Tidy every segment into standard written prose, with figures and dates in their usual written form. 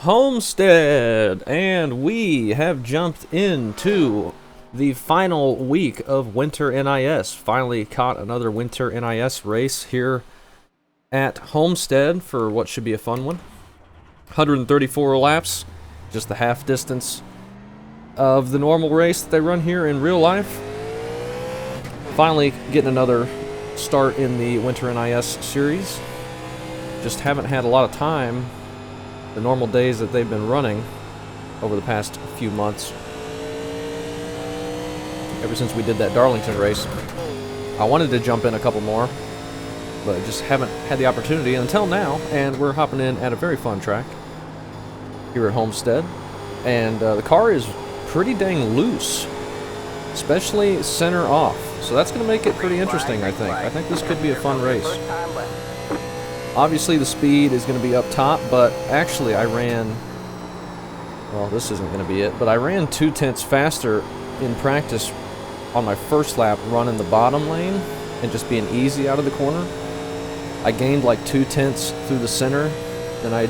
Homestead, and we have jumped into the final week of Winter NIS. Finally caught another Winter NIS race here at Homestead for what should be a fun one. 134 laps, just the half distance of the normal race that they run here in real life. Finally getting another start in the Winter NIS series. Just haven't had a lot of time the normal days that they've been running over the past few months. Ever since we did that Darlington race. I wanted to jump in a couple more, but I just haven't had the opportunity until now, and we're hopping in at a very fun track here at Homestead. And the car is pretty dang loose, especially center off. So that's going to make it pretty interesting, I think. I think this could be a fun race. Obviously the speed is going to be up top, but actually I ran, well, this isn't going to be it, but I ran 2/10 faster in practice on my first lap running the bottom lane and just being easy out of the corner. I gained like 2/10 through the center than I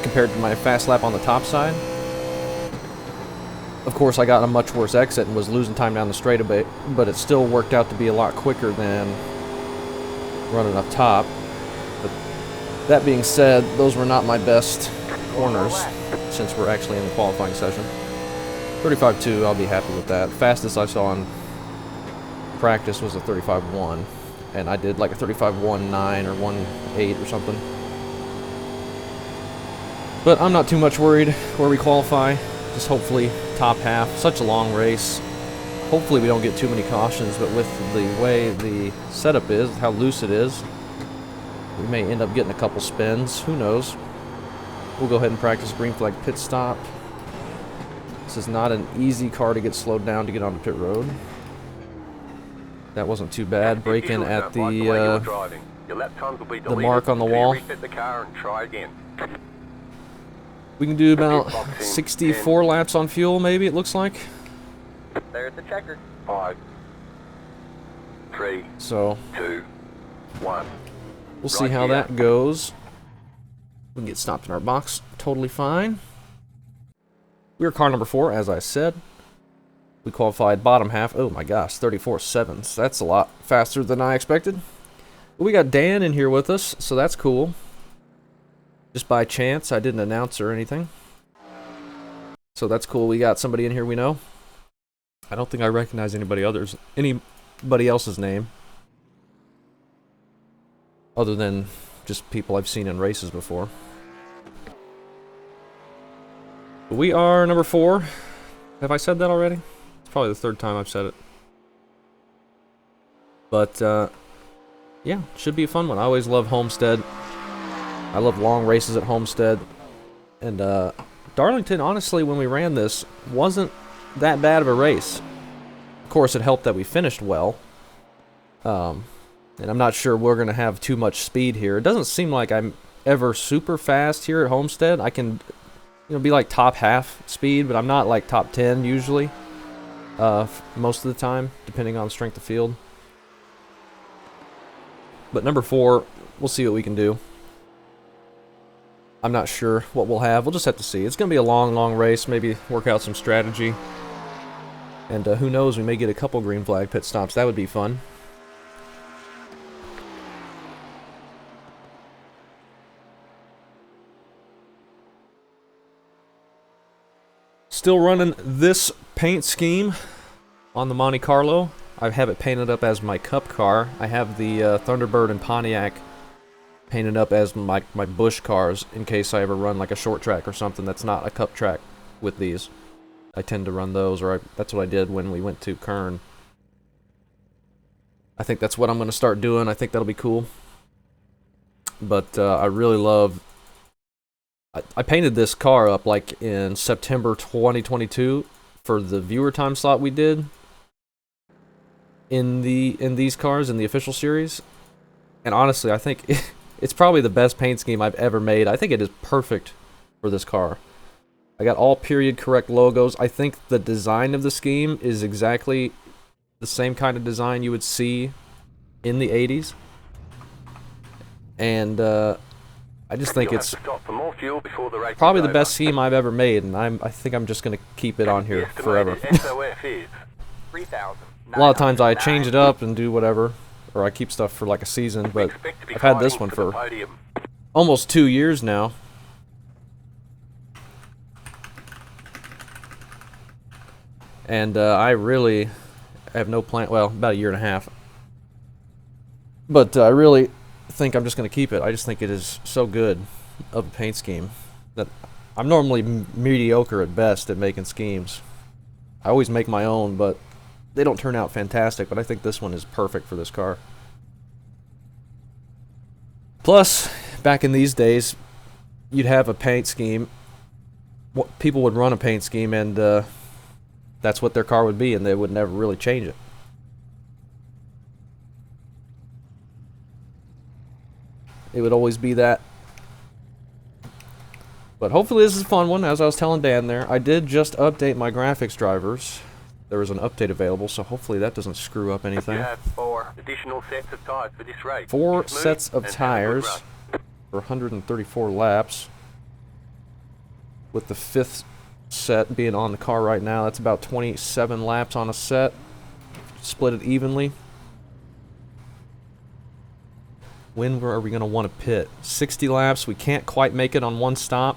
compared to my fast lap on the top side. Of course, I got a much worse exit and was losing time down the straight a bit, but it still worked out to be a lot quicker than running up top. But that being said, those were not my best corners since we're actually in the qualifying session. 35.2, I'll be happy with that. Fastest I saw in practice was a 35.1, and I did like a 35.19 or 1.8 or something. But I'm not too much worried where we qualify. Just hopefully top half. Such a long race. Hopefully we don't get too many cautions, but with the way the setup is, how loose it is, we may end up getting a couple spins. Who knows? We'll go ahead and practice green flag pit stop. This is not an easy car to get slowed down to get onto pit road. That wasn't too bad. Break in at the mark on the wall. We can do about 64 laps on fuel, maybe, it looks like. There's the checkered. 5, 3, so 2, 1. We'll see how that goes. We can get stopped in our box. Totally fine. We were car number 4, as I said. We qualified bottom half. Oh my gosh, 34.7. That's a lot faster than I expected. But we got Dan in here with us, so that's cool. Just by chance, I didn't announce or anything. So that's cool. We got somebody in here we know. I don't think I recognize anybody else's name, other than just people I've seen in races before. But we are number 4. Have I said that already? It's probably the 3rd time I've said it. But yeah, should be a fun one. I always love Homestead. I love long races at Homestead. And Darlington, honestly, when we ran this, wasn't that bad of a race. Of course, it helped that we finished well. And I'm not sure we're going to have too much speed here. It doesn't seem like I'm ever super fast here at Homestead. I can, be like top half speed, but I'm not like top 10 usually. Most of the time, depending on strength of field. But number 4, we'll see what we can do. I'm not sure what we'll have. We'll just have to see. It's going to be a long, long race. Maybe work out some strategy. And who knows, we may get a couple green flag pit stops. That would be fun. Still running this paint scheme on the Monte Carlo. I have it painted up as my Cup car. I have the Thunderbird and Pontiac painted up as my Busch cars in case I ever run like a short track or something that's not a Cup track with these. I tend to run those, or that's what I did when we went to Kern. I think that's what I'm going to start doing. I think that'll be cool. But I really love... I painted this car up like in September 2022 for the viewer time slot we did in these cars in the official series. And honestly, I think it's probably the best paint scheme I've ever made. I think it is perfect for this car. I got all period correct logos. I think the design of the scheme is exactly the same kind of design you would see in the 80s. And I just think You'll it's have to stop for more fuel before the race probably is the over. best scheme I've ever made, and I think I'm just going to keep it on here The forever. estimated SOF is 3,000. A lot of times I change it up and do whatever, or I keep stuff for like a season, but I've had this one for almost 2 years now. And I really have no plan, well, about a year and a half. But I really think I'm just going to keep it. I just think it is so good of a paint scheme that I'm normally mediocre at best at making schemes. I always make my own, but they don't turn out fantastic, but I think this one is perfect for this car. Plus, back in these days, you'd have a paint scheme. People would run a paint scheme, and that's what their car would be, and they would never really change it. It would always be that. But hopefully this is a fun one, as I was telling Dan there. I did just update my graphics drivers. There was an update available, so hopefully that doesn't screw up anything. You have 4 additional sets of tires for this race. 4 sets of tires for 134 laps. With the 5th set being on the car right now, that's about 27 laps on a set. Split it evenly. When are we going to want to pit? 60 laps. We can't quite make it on one stop.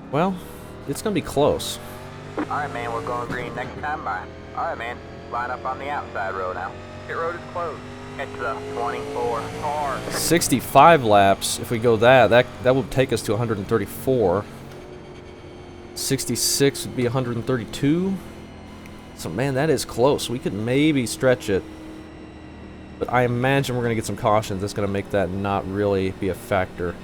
Well, it's going to be close. Alright, man, we're going green next time by. Alright, man, line up on the outside road now. Pit road is closed. Catch the 24 car. 65 laps. If we go that would take us to 134. 66 would be 132. So, man, that is close. We could maybe stretch it. But I imagine we're going to get some cautions that's going to make that not really be a factor.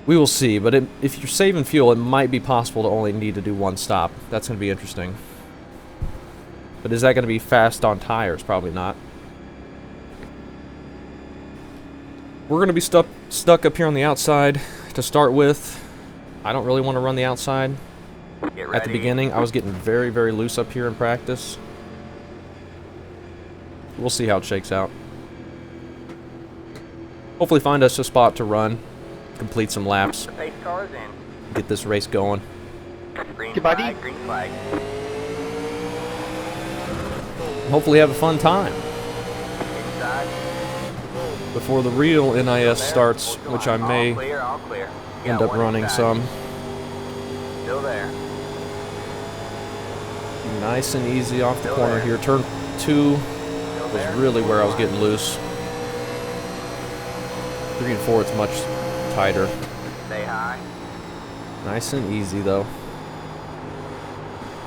We will see, but if you're saving fuel, it might be possible to only need to do one stop. That's going to be interesting. But is that going to be fast on tires? Probably not. We're going to be stuck up here on the outside to start with. I don't really want to run the outside. At the beginning, I was getting very, very loose up here in practice. We'll see how it shakes out. Hopefully find us a spot to run, complete some laps, Pace cars in. get this race going. Green Goodbye, flag, green flag. Hopefully have a fun time Inside. before the real NIS starts, which I may All clear, all clear. You end got up one running inside. some. Still there. Nice and easy off the Still corner there. here. Turn 2 Still was there. really where I was getting loose. 3 and 4, it's much tighter. Stay high. Nice and easy though.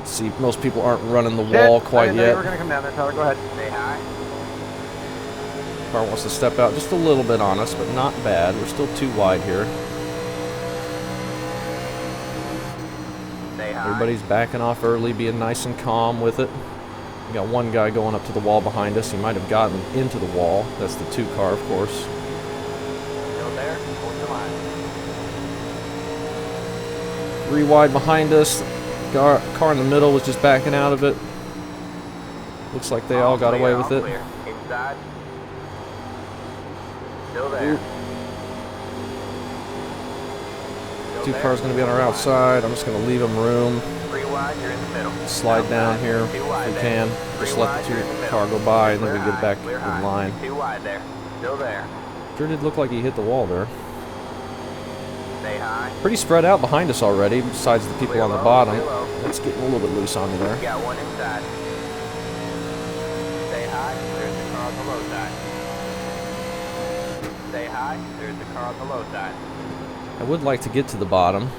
See, most people aren't running the wall quite We're yet. gonna come down there, Tyler. Go ahead. Stay high. Car wants to step out just a little bit on us, but not bad. We're still too wide here. Stay high. Everybody's backing off early, being nice and calm with it. We got one guy going up to the wall behind us. He might have gotten into the wall. That's the 2 car, of course. Still there. Hold the line. 3 wide behind us. Car in the middle was just backing out of it. Looks like they all got clear, away all with it. clear. Inside. Still there. Still 2 there. cars going to be on our outside. I'm just going to leave them room. 3 wide, you're in the middle. Slide down Outside, here 2 if wide we there. can. 3 Just let wide, the you're in the 2 middle. car go by, and then we Clear get high, back clear in high. line. 2 wide there. Still there. Sure did look like he hit the wall there. Stay high. Pretty spread out behind us already, besides the people Clear on the low, bottom. clear low. That's getting a little bit loose on me there. You got one inside. Stay high. There's the car on the low side. Stay high. There's the car on the low side. I would like to get to the bottom.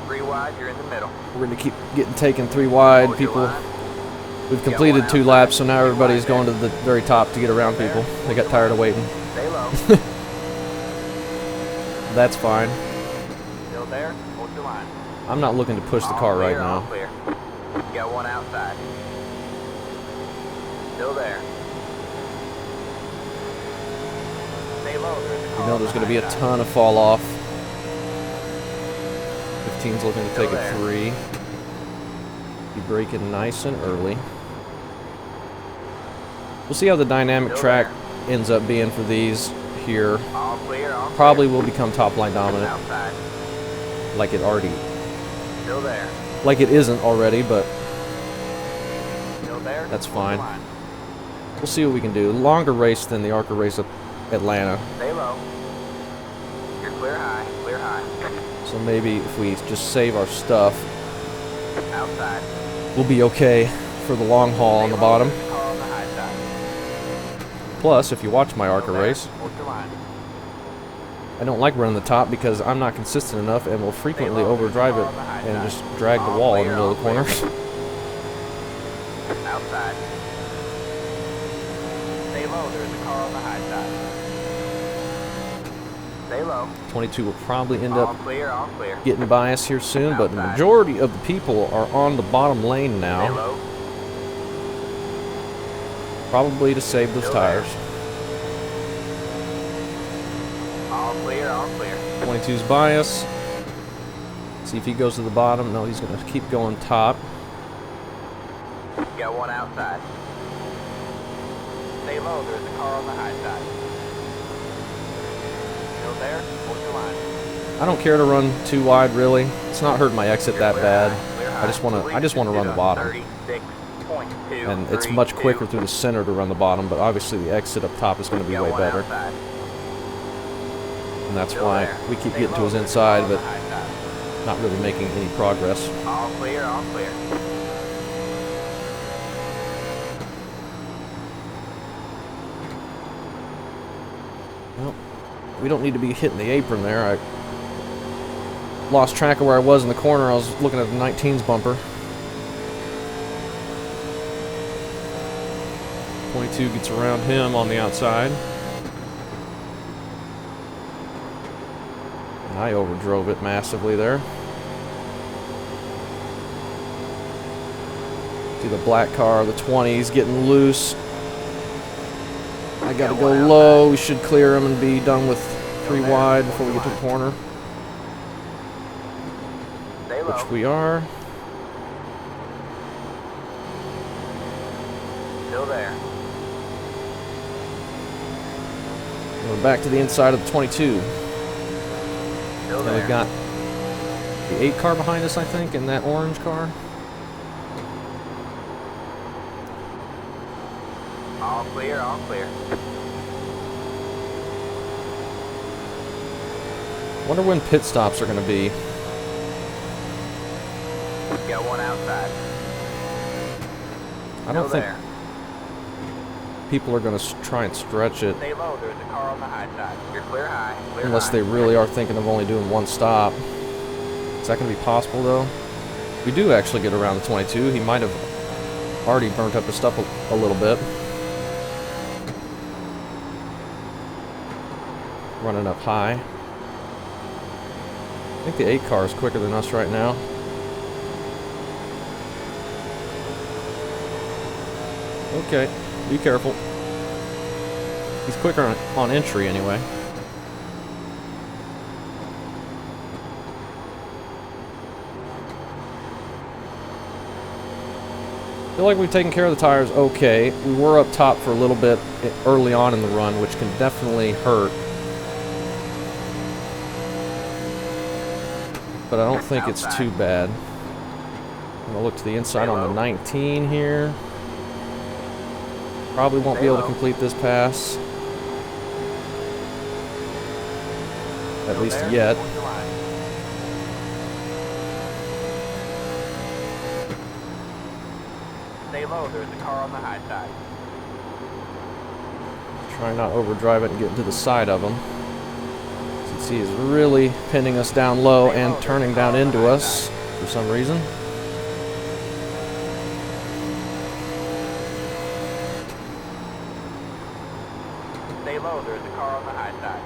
3 wide, you're in the middle. We're going to keep getting taken 3 wide. Hold your People, line. we've got completed one 2 outside. laps, so now 2 everybody's wide going to there. the very top to get around There. people. They Hold got your tired of line. waiting. Stay low. That's fine. Still there. Hold your line. I'm not looking to push the All car right clear, all now. clear. You got one outside. Still there. Stay low. There's the You car know on there's the going to be a high side. ton of fall off. 15's looking to take Still a there. 3. Be braking nice and early. We'll see how the dynamic Still track ends up being for these here, All clear, all clear. probably will become top line dominant, Outside. like it Still there. isn't already, but Still there. that's Hold the fine. line. We'll see what we can do. Longer race than the ARCA race at Atlanta, Stay low. You're clear high. Clear high. so maybe if we just save our stuff, Outside. we'll be okay for the long haul on the bottom. Car on the high side. Plus, if you watch my ARCA Still there. race, Hold your line. I don't like running the top because I'm not consistent enough and will frequently overdrive it and just drag the wall in the middle of the corners. Outside. Stay low. There's a car on the high side. Stay low. 22 will probably end All up clear. All clear. getting biased here soon, but the majority of the people are on the bottom lane Stay now, low. probably to save those Still there. tires. All clear. All clear. 22's bias. See if he goes to the bottom. No, he's going to keep going top. Got one outside. Stay low. There's a car on the high side. Still there. Hold your line. I don't care to run too wide, really. It's not hurting my exit that Clear bad. high, clear I just want to high. run the bottom. 36.2. And it's much quicker through the center to run the bottom, but obviously the exit up top is going to be way better. And that's why we keep getting to his inside, but not really making any progress. All clear, all clear. Well, we don't need to be hitting the apron there. I lost track of where I was in the corner. I was looking at the 19's bumper. 22 gets around him on the outside. And I overdrove it massively there. See the black car, the 20's getting loose. I gotta go low. We should clear him and be done with 3 wide before we get to the corner. Stay low. Which we are. Still there. We're back to the inside of the 22. Still And there. we've got the 8 car behind us, I think, and that orange car. All clear, all clear. Wonder when pit stops are going to be. Got one outside. I don't Still think there. people are going to try and stretch it Stay low. There's a car on the high side. You're clear high. Clear unless high. they really are thinking of only doing 1 stop. Is that going to be possible, though? We do actually get around the 22. He might have already burnt up his stuff a little bit. Running up high. I think the 8 car is quicker than us right now. Okay, be careful. He's quicker on entry anyway. I feel like we've taken care of the tires okay. We were up top for a little bit early on in the run, which can definitely hurt. But I don't think it's too bad. I'm gonna look to the inside on the 19 here. Probably won't be able to complete this pass. At least yet. Hold your line. Stay low. There's a car on the high side. Try not overdrive it and get to the side of him. As you can see, he's really pinning us down low and turning down into us for some reason. Stay low. There's a car on the high side.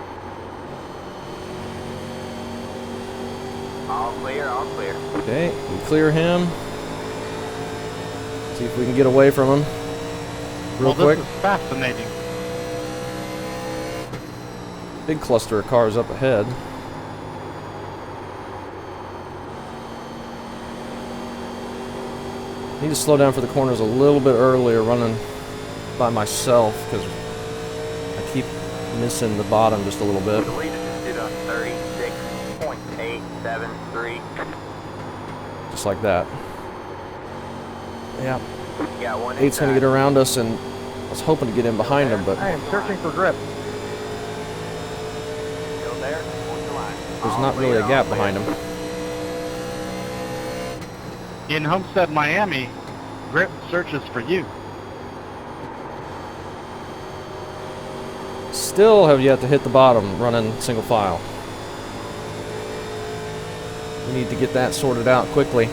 All clear, all clear. Okay, we clear him. See if we can get away from him real quick. This is fascinating. Big cluster of cars up ahead. Need to slow down for the corners a little bit earlier, running by myself, because missing the bottom just a little bit. The lead is due on 36.873. Just like that. Yeah. Got one 8's going to get around us, and I was hoping to get in behind him, but I am searching for grip. Still there. Hold the line. there's All not really a clear, gap all behind him. In Homestead, Miami, grip searches for you. Still have yet to hit the bottom running single file. We need to get that sorted out quickly.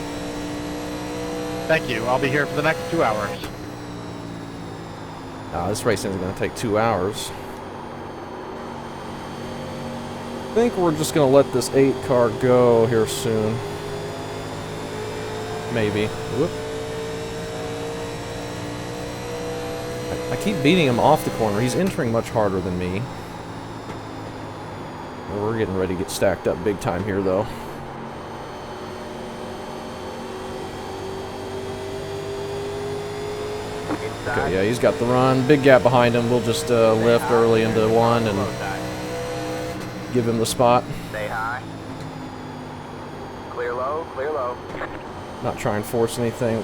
Thank you. I'll be here for the next 2 hours. This race isn't going to take 2 hours. I think we're just going to let this 8 car go here soon. Maybe. Whoop. I keep beating him off the corner. He's entering much harder than me. We're getting ready to get stacked up big time here, though. Okay, yeah, he's got the run. Big gap behind him. We'll just lift early into one and give him the spot. Stay high. Clear low, clear low. Not try and force anything.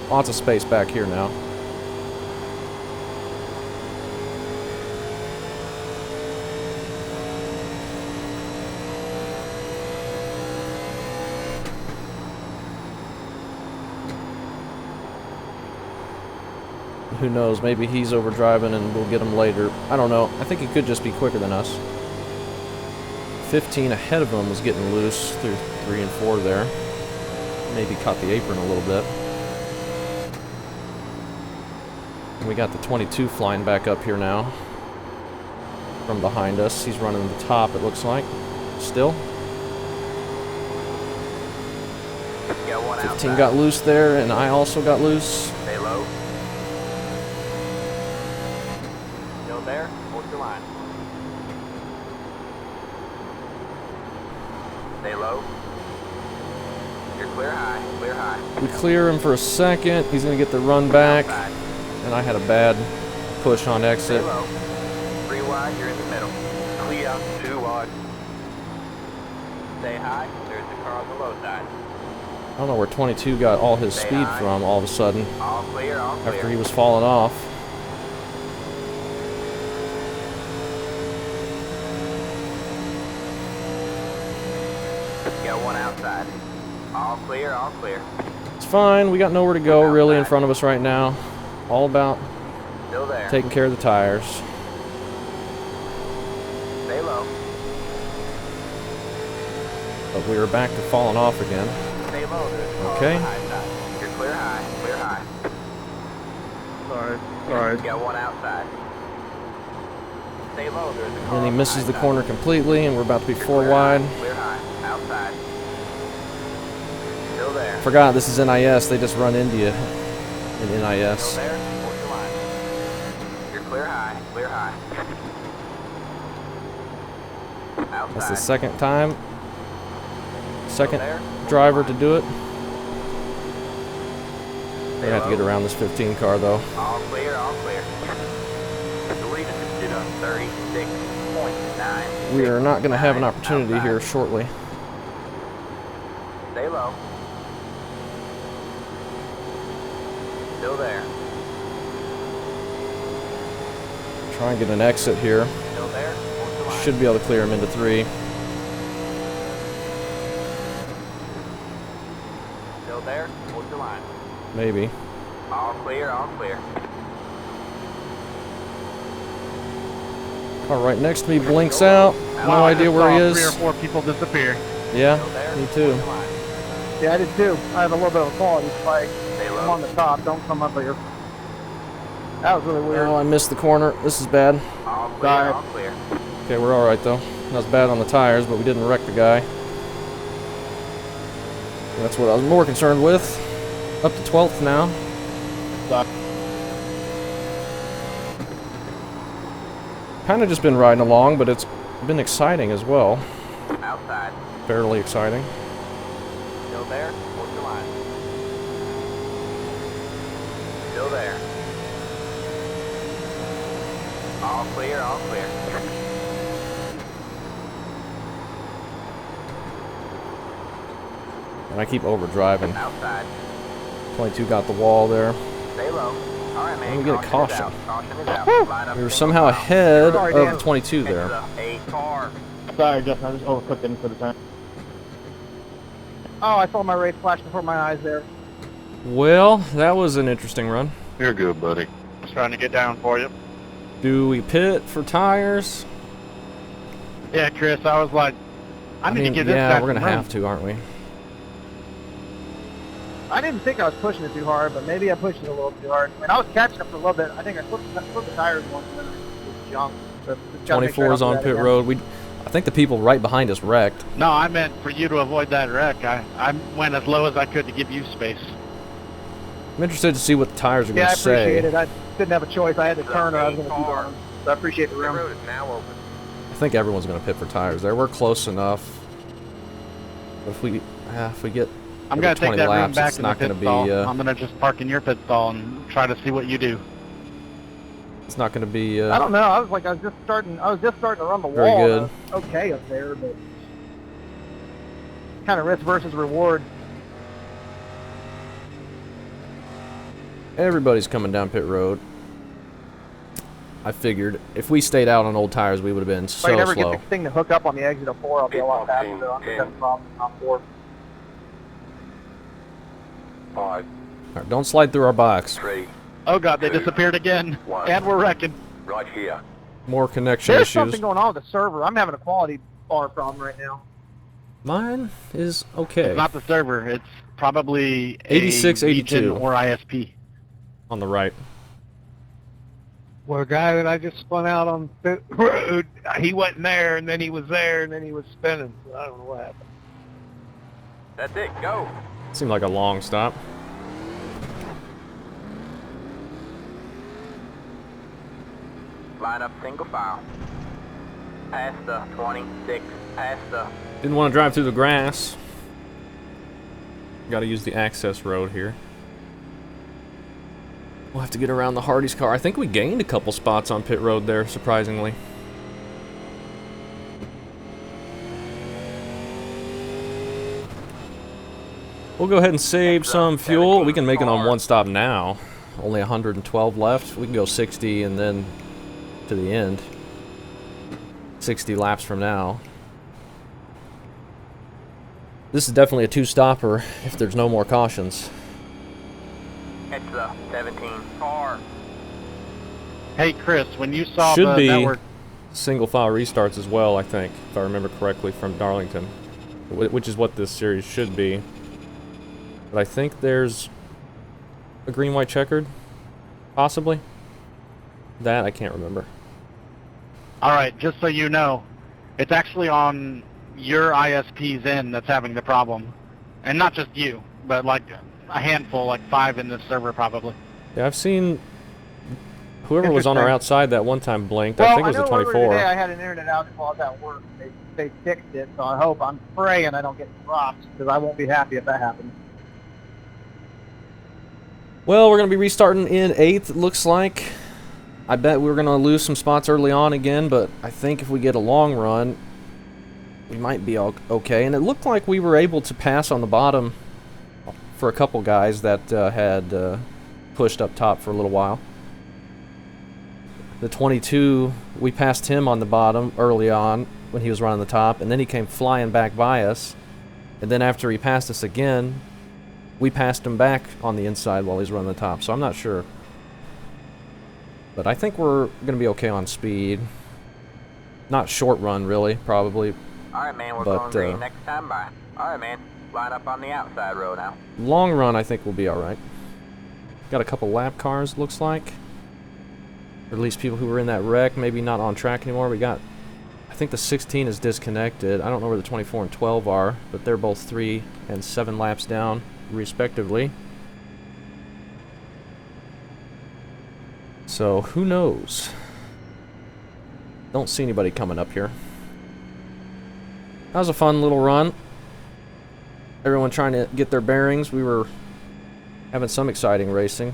Lots of space back here now. Who knows, maybe he's overdriving and we'll get him later. I don't know. I think he could just be quicker than us. 15 ahead of him was getting loose through 3 and 4 there. Maybe caught the apron a little bit. And we got the 22 flying back up here now. From behind us. He's running the top, it looks like. Still. Got one 15 outside. got loose there, and I also got loose. Stay low. Still there. Hold your line. Stay low. You're clear high. Clear high. We clear him for a second. He's going to get the run back. Outside. And I had a bad push on Stay exit. low. 3 wide. You're in the middle. Clear. 2 wide. Stay high. There's the car on the low side. I don't know where 22 got all his Stay speed high. from all of a sudden All clear. All clear. after he was falling off. Got one outside. All clear. All clear. It's fine. We got nowhere to go really in front of us right now. All about Still there. taking care of the tires. Stay low. But we were back to falling off again. Stay low. There's a car on Okay. the high side. You're clear high. Clear high. Sorry. Sorry. Got one outside. Stay low. There's a car Then he on the misses high the side. corner completely, and we're about to be You're 4 clear wide. high. Clear high. Outside. Still there. Forgot this is NIS. They just run into you in Still NIS. there. Hold your line. You're clear high. Clear high. Outside. That's the second time. Second there. driver to do it. Stay We're gonna have to get low. around this 15 car though. All clear. All clear. The lead is due on 36.9. We are not gonna have an opportunity here shortly. Stay low. Still there. Try and get an exit here. Still there. Hold your line. Should be able to clear him into 3. Still there. Hold your line. Maybe. All clear. All clear. Car right next to me blinks out. No idea where he I is. saw 3 or 4 people disappear. Yeah, Still there. me Hold too. your line. Yeah, I did too. I have a little bit of a quality spike. Stay I'm low. on the top. Don't come up here. That was really weird. Oh, I missed the corner. This is bad. All clear. Dive. All clear. Okay, we're alright though. That was bad on the tires, but we didn't wreck the guy. That's what I was more concerned with. Up to 12th now. Kind of just been riding along, but it's been exciting as well. Outside. Fairly exciting. Still there. Hold your line. Still there. All clear. All clear. And I keep overdriving. Outside. 22 got the wall there. Stay low. Alright, man. And we get a Caution is caution. out. Caution is out. Line up We were single somehow file. ahead Sorry, of Dan. the 22 Catch there. the 8 car. Sorry, Justin, I just overcooked it for the time. Oh, I saw my race flash before my eyes there. Well, that was an interesting run. You're good, buddy. Just trying to get down for you. Do we pit for tires? Yeah, Chris, I was like, I need to get this yeah, guy we're gonna some room. have to, aren't we? I didn't think I was pushing it too hard, but maybe I pushed it a little too hard. I mean, I was catching up for a little bit. I think I flipped the tires once and then it was junk. So just gotta make sure I 24 is don't do on that pit again. road. I think the people right behind us wrecked. No, I meant for you to avoid that wreck. I went as low as I could to give you space. I'm interested to see what the tires are Yeah, I gonna say. appreciate it. I didn't have a choice. I had to turn or I was going to keep going. So I appreciate the The room. road is now open. I think everyone's gonna pit for tires there. We're close enough. But if we get I'm over gonna take 20 that room laps, back it's in the not pit gonna be stall. I'm gonna just park in your pit stall and try to see what you do. it's not gonna be I don't know. I was just starting to run the Very wall. good. And I was okay up there, but kind of risk versus reward. everybody's coming down pit road. I figured if we stayed out on old tires, we would have been If I so never slow. get the thing to hook up on the exit of 4, I'll be a lot faster. Though. I'm just having problems on 4. 5, All right, don't slide through our box. 3, Oh god, they 2, disappeared again. 1. And we're wrecking. Right here. More connection There's issues. something going on with the server. I'm having a quality bar problem right now. Mine is okay. It's not the server, it's probably 86, a 82. region or ISP. On the right. Well, the guy that I just spun out on the road, he wasn't there, and then he was there, and then he was spinning. So I don't know what happened. That's it. Go. Seemed like a long stop. Line up single file. Past the 26. Past the... Didn't want to drive through the grass. Got to use the access road here. We'll have to get around the Hardy's car. I think we gained a couple spots on pit road there, surprisingly. We'll go ahead and save some fuel. We can make it on one stop now. Only 112 left. We can go 60 and then to the end. 60 laps from now. This is definitely a two-stopper if there's no more cautions. Catch the 17 car. Hey Chris, when you saw Should the be network, single file restarts as well, I think, if I remember correctly from Darlington, which is what this series should be. But I think there's a green, white, checkered, possibly. That I can't remember. alright, just so you know, it's actually on your ISP's end that's having the problem. And not just you, but like a handful, like 5 in this server probably. Yeah, I've seen whoever was on our outside that one time blinked. Well, I think it was know the 24. earlier today I had an internet outage while I was at work. They fixed it, so I hope, I'm praying I don't get dropped, because I won't be happy if that happens. Well, we're going to be restarting in 8th, it looks like. I bet we're going to lose some spots early on again, but I think if we get a long run, we might be okay. And it looked like we were able to pass on the bottom for a couple guys that had pushed up top for a little while. The 22, we passed him on the bottom early on when he was running the top, and then he came flying back by us. And then after he passed us again, we passed him back on the inside while he's running the top, so I'm not sure. But I think we're going to be okay on speed. Not short run, really, probably. Alright, man, we're But, going green next time by. Alright, man, line up on the outside road now. Long run, I think we'll be alright. Got a couple lap cars, looks like. Or at least people who were in that wreck, maybe not on track anymore. We got, I think the 16 is disconnected. I don't know where the 24 and 12 are, but they're both 3 and 7 laps down, respectively. So, who knows? Don't see anybody coming up here. That was a fun little run. Everyone trying to get their bearings. We were having some exciting racing.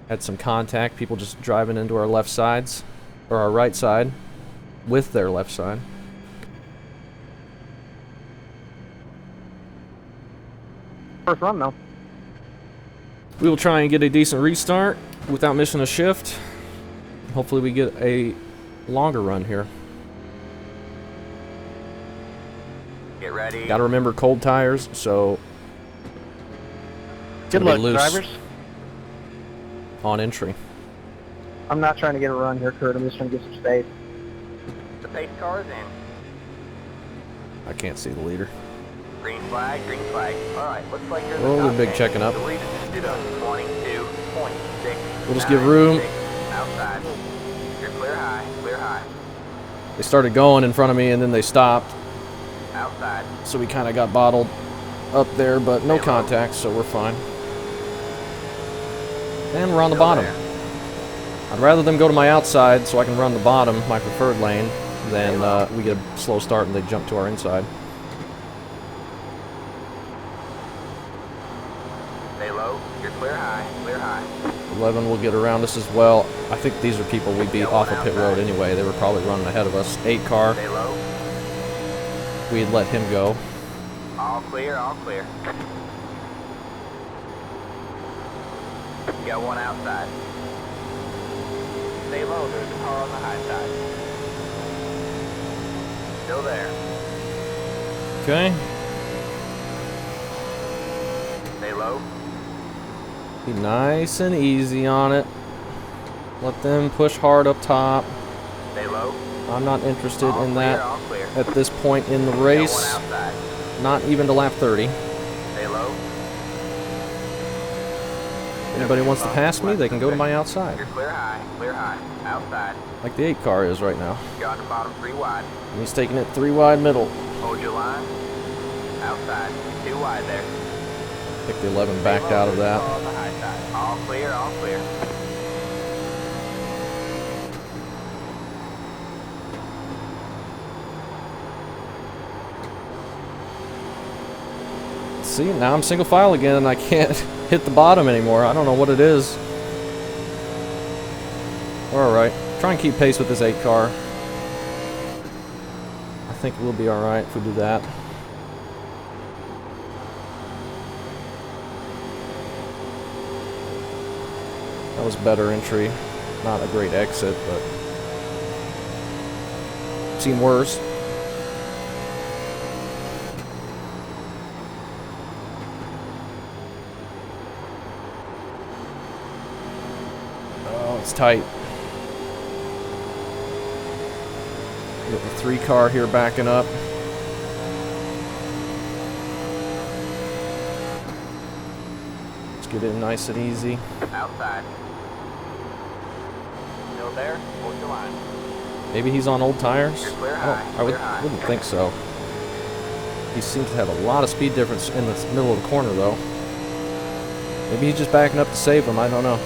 Had some contact, people just driving into our left sides, or our right side, with their left side. first run though. We will try and get a decent restart without missing a shift. Hopefully we get a longer run here. Get ready. Gotta remember cold tires, so it's Good gonna be luck, loose drivers. on entry. I'm not trying to get a run here, Kurt. I'm just trying to get some space. The pace car is in. I can't see the leader. Green flag, green flag. Alright, looks like you're Oh, the they're top big 10. checking up. The lead is at 22.6. We'll just give room. Outside. You're clear high, clear high. They started going in front of me and then they stopped, Outside. so we kind of got bottled up there, but no contact, so we're fine. And we're on the Still bottom. there. I'd rather them go to my outside so I can run the bottom, my preferred lane, than we get a slow start and they jump to our inside. Stay low. You're clear high, clear high. 11 will get around us as well. I think these are people we beat off of pit road anyway. They were probably running ahead of us. 8 car, Stay low. we had let him go. All clear, all clear. Got one outside. Stay low, there's a car on the high side. Still there. Okay. Stay low. Be nice and easy on it. Let them push hard up top. Stay low. I'm not interested All in clear, that all clear. at this point in the Got one race. outside. Not even to lap 30. Stay low. Anybody wants to pass me, they can go to my outside. You're clear high, outside. Like the 8 car is right now. You're on the bottom 3 wide. And he's taking it 3 wide middle. Hold your line. Outside. 2 wide there. I think the 11 backed out of that. Car on the high side. All clear, all clear. See, now I'm single file again and I can't hit the bottom anymore. I don't know what it is. We're alright. Try and keep pace with this 8 car. I think we'll be alright if we do that. That was better entry. Not a great exit, but seemed worse. Oh, it's tight. Got the 3 car here backing up. Let's get in nice and easy. Outside. Still there? Hold your line. Maybe he's on old tires? You're clear I high, clear high. wouldn't think so. He seems to have a lot of speed difference in the middle of the corner, though. Maybe he's just backing up to save him, I don't know.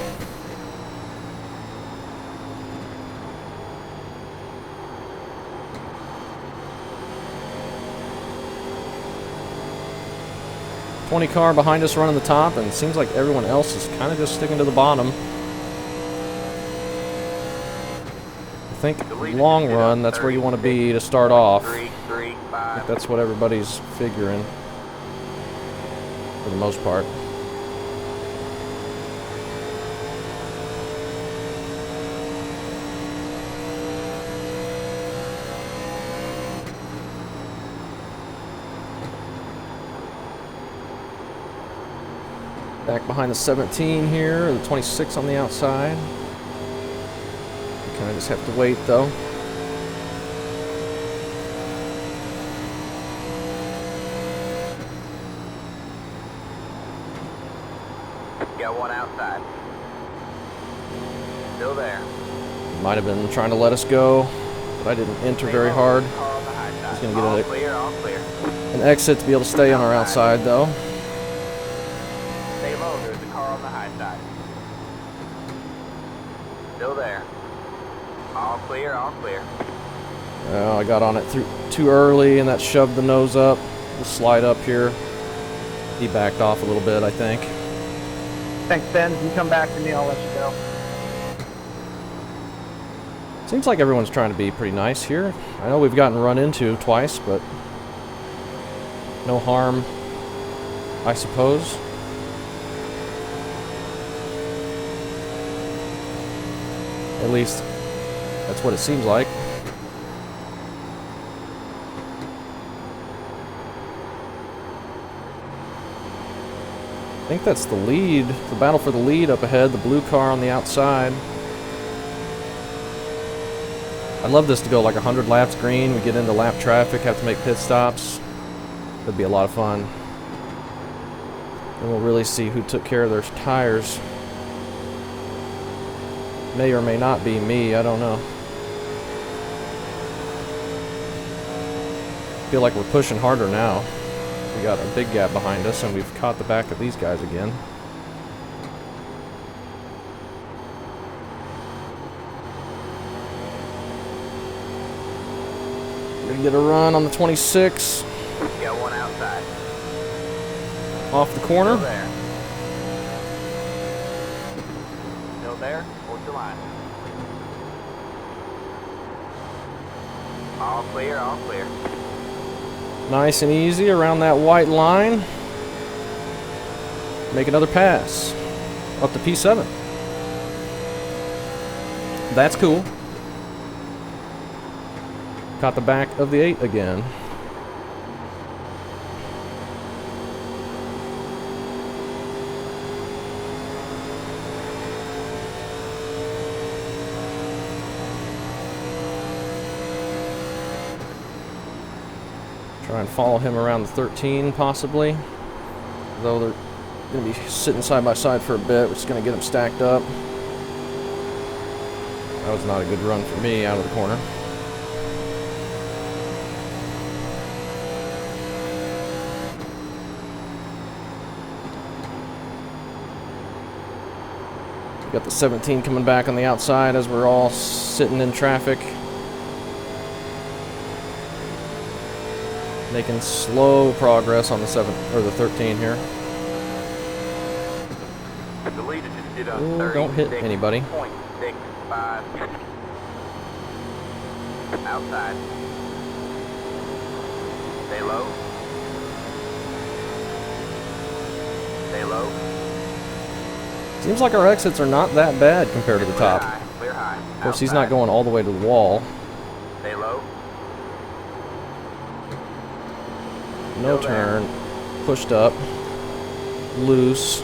.20 car behind us running the top, and it seems like everyone else is kind of just sticking to the bottom. I think long run, that's where you want to be to start off. 3, 3, I 5. think that's what everybody's figuring, for the most part. Back behind the 17 here, the 26 on the outside. We kind of just have to wait, though. Got one outside. Still there. Might have been trying to let us go, but I didn't enter very hard. Car on the high side. He's gonna get all a- clear, all clear. An exit to be able to stay on our outside, though. Stay low, there's a car on the high side. Still there. All clear, all clear. Oh, I got on it too early, and that shoved the nose up. We'll slide up here. He backed off a little bit, I think. Thanks, Ben. You come back to me, I'll let you go. Seems like everyone's trying to be pretty nice here. I know we've gotten run into twice, but no harm I suppose. At least, that's what it seems like. I think that's the lead, the battle for the lead up ahead, the blue car on the outside. I'd love this to go like 100 laps green. We get into lap traffic, have to make pit stops. That'd be a lot of fun. And we'll really see who took care of their tires. May or may not be me, I don't know. Feel like we're pushing harder now. We got a big gap behind us, and we've caught the back of these guys again. We're gonna get a run on the 26. Got one outside. Off the corner. Still there. Still there. Hold your line. All clear, all clear. Nice and easy around that white line. Make another pass. Up to P7. That's cool. Caught the back of the 8 again. Try and follow him around the 13, possibly. Though they're going to be sitting side by side for a bit, which is going to get them stacked up. That was not a good run for me out of the corner. Got the 17 coming back on the outside as we're all sitting in traffic. Making slow progress on the 7 or the 13 here. The leader just did on Ooh, don't hit anybody. 36.65. Outside. Stay low. Stay low. Seems like our exits are not that bad compared to the top. Clear high. Of course, he's not going all the way to the wall. Stay low. No turn. Pushed up. Loose.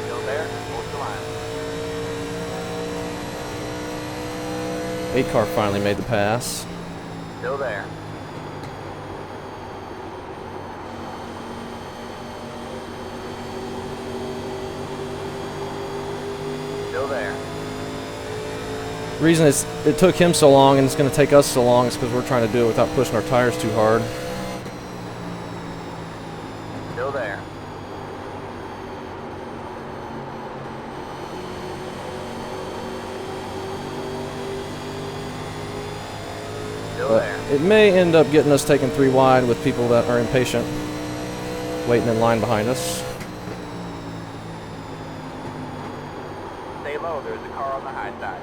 Still there. Hold the line. 8 car finally made the pass. Still there. Still there. The reason it took him so long and it's going to take us so long is because we're trying to do it without pushing our tires too hard. Still there. Still But there. it may end up getting us taken 3 wide with people that are impatient, waiting in line behind us. Stay low. There's a car on the high side.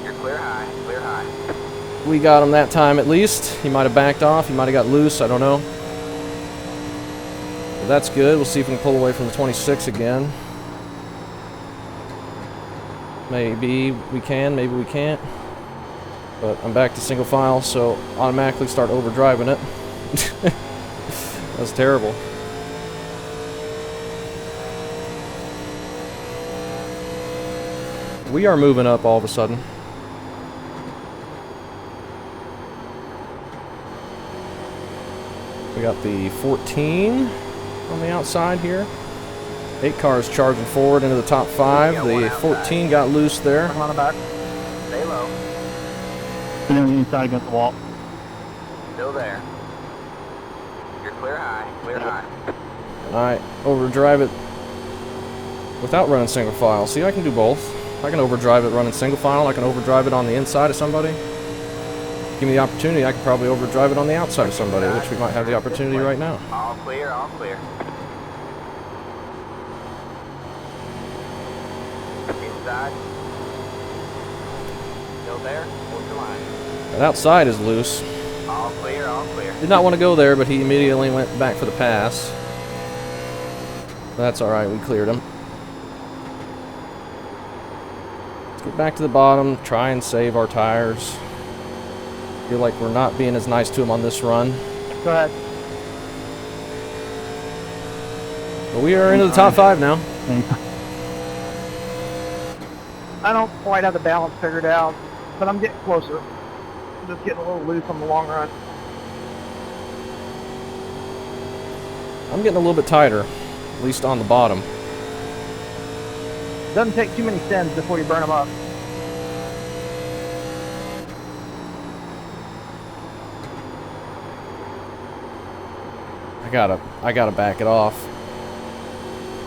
You're clear high. Clear high. We got him that time at least. He might have backed off. He might have got loose. I don't know. But that's good. We'll see if we can pull away from the 26 again. Maybe we can. Maybe we can't. But I'm back to single file, so automatically start overdriving it. That's terrible. We are moving up all of a sudden. We got the 14 on the outside here. 8 cars charging forward into the top 5. The 14 got loose there. I'm on the back. Stay low. And then inside against the wall. Still there. You're clear high. Clear high. And I overdrive it without running single file. See, I can do both. I can overdrive it running single file. I can overdrive it on the inside of somebody. Give me the opportunity, I could probably overdrive it on the outside of somebody, which we might have the opportunity right now. All clear. All clear. Inside. Still there. Hold your line. That outside is loose. All clear, all clear. Did not want to go there, but he immediately went back for the pass. That's alright, we cleared him. Let's get back to the bottom, try and save our tires. Feel like we're not being as nice to him on this run. Go ahead. But we are into the top 5 now. I don't quite have the balance figured out, but I'm getting closer. I'm just getting a little loose on the long run. I'm getting a little bit tighter, at least on the bottom. Doesn't take too many sends before you burn them up. I gotta back it off.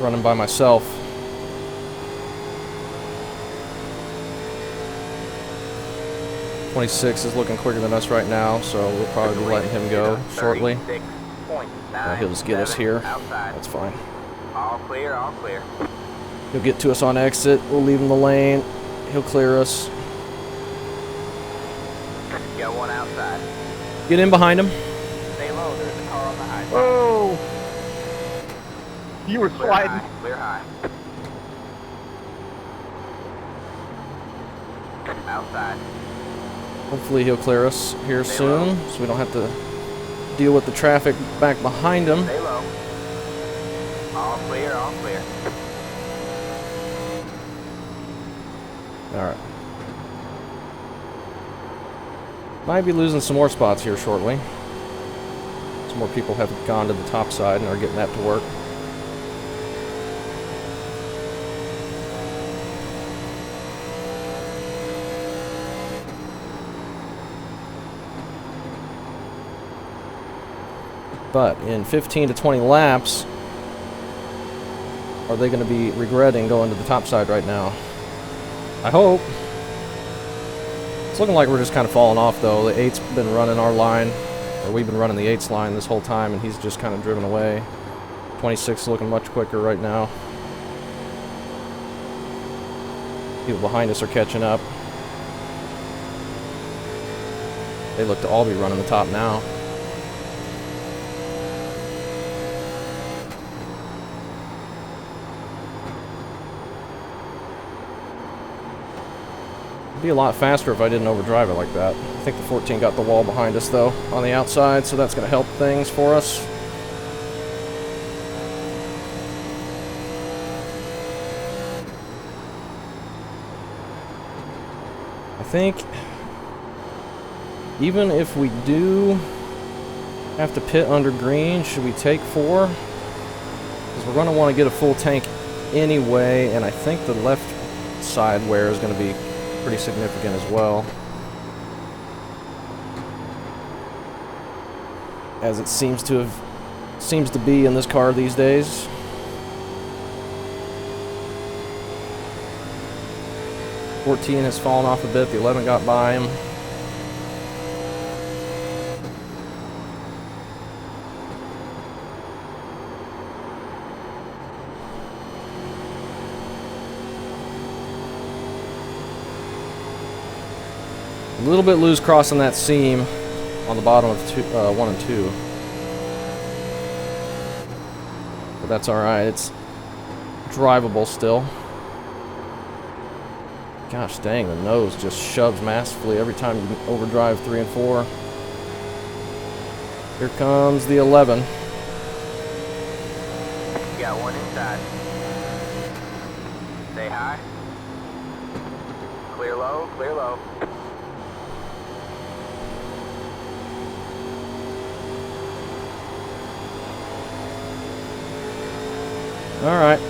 Running by myself. .26 is looking quicker than us right now, so we'll probably be letting him go shortly. He'll just get us here. That's fine. All clear, all clear. He'll get to us on exit. We'll leave him the lane. He'll clear us. Got one outside. Get in behind him. Stay low, there's a car on the high side. Oh! You were Clear sliding. high, clear high. Outside. Hopefully he'll clear us here soon, so we don't have to deal with the traffic back behind him. Stay low. All clear, all clear. Alright. Might be losing some more spots here shortly. Some more people have gone to the top side and are getting that to work. But in 15 to 20 laps, are they going to be regretting going to the top side right now? I hope. It's looking like we're just kind of falling off, though. The 8's been running our line, or we've been running the 8's line this whole time, and he's just kind of driven away. 26 is looking much quicker right now. People behind us are catching up. They look to all be running the top now. It'd be a lot faster if I didn't overdrive it like that. I think the 14 got the wall behind us, though, on the outside, so that's going to help things for us. I think even if we do have to pit under green, should we take 4? Because we're going to want to get a full tank anyway, and I think the left side wear is going to be pretty significant as well, as it seems to be in this car these days. .14 has fallen off a bit. The 11 got by him. A little bit loose crossing that seam on the bottom of 1 and 2. But that's alright, it's drivable still. Gosh dang, the nose just shoves massively every time you overdrive 3 and 4. Here comes the 11. Got one inside. Stay high. Clear low, clear low. Alright.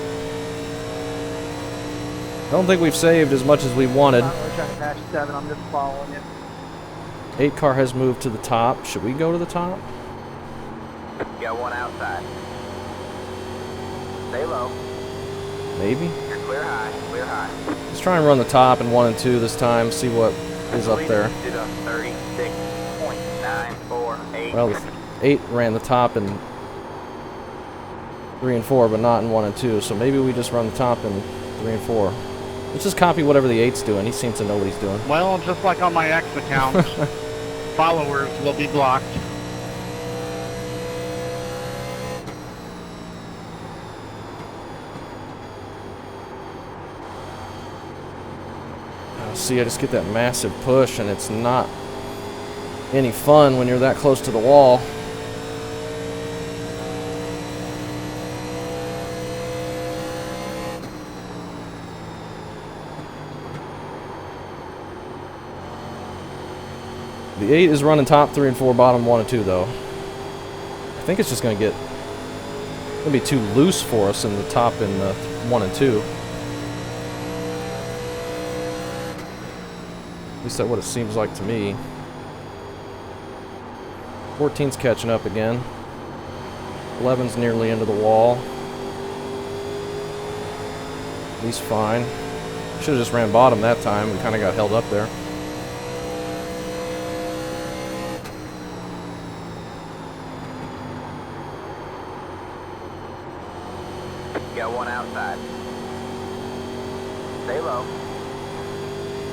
Don't think we've saved as much as we wanted. I'm not really trying to pass 7, I'm just following it. 8 car has moved to the top. Should we go to the top? Got one outside. Stay low. Maybe? You're clear high, clear high. Let's try and run the top in 1 and 2 this time, see what is up there. Did a 36.948. Well, the 8 ran the top in 3 and 4, but not in 1 and 2, so maybe we just run the top in 3 and 4. Let's just copy whatever the 8's doing. He seems to know what he's doing. Well, just like on my X account, followers will be blocked. See, I just get that massive push, and it's not any fun when you're that close to the wall. The 8 is running top 3 and 4, bottom 1 and 2, though. I think it's just going to be too loose for us in the top in the 1 and 2. At least that's what it seems like to me. 14's catching up again. 11's nearly into the wall. He's fine. Should have just ran bottom that time. We kind of got held up there. Got one outside. Stay low.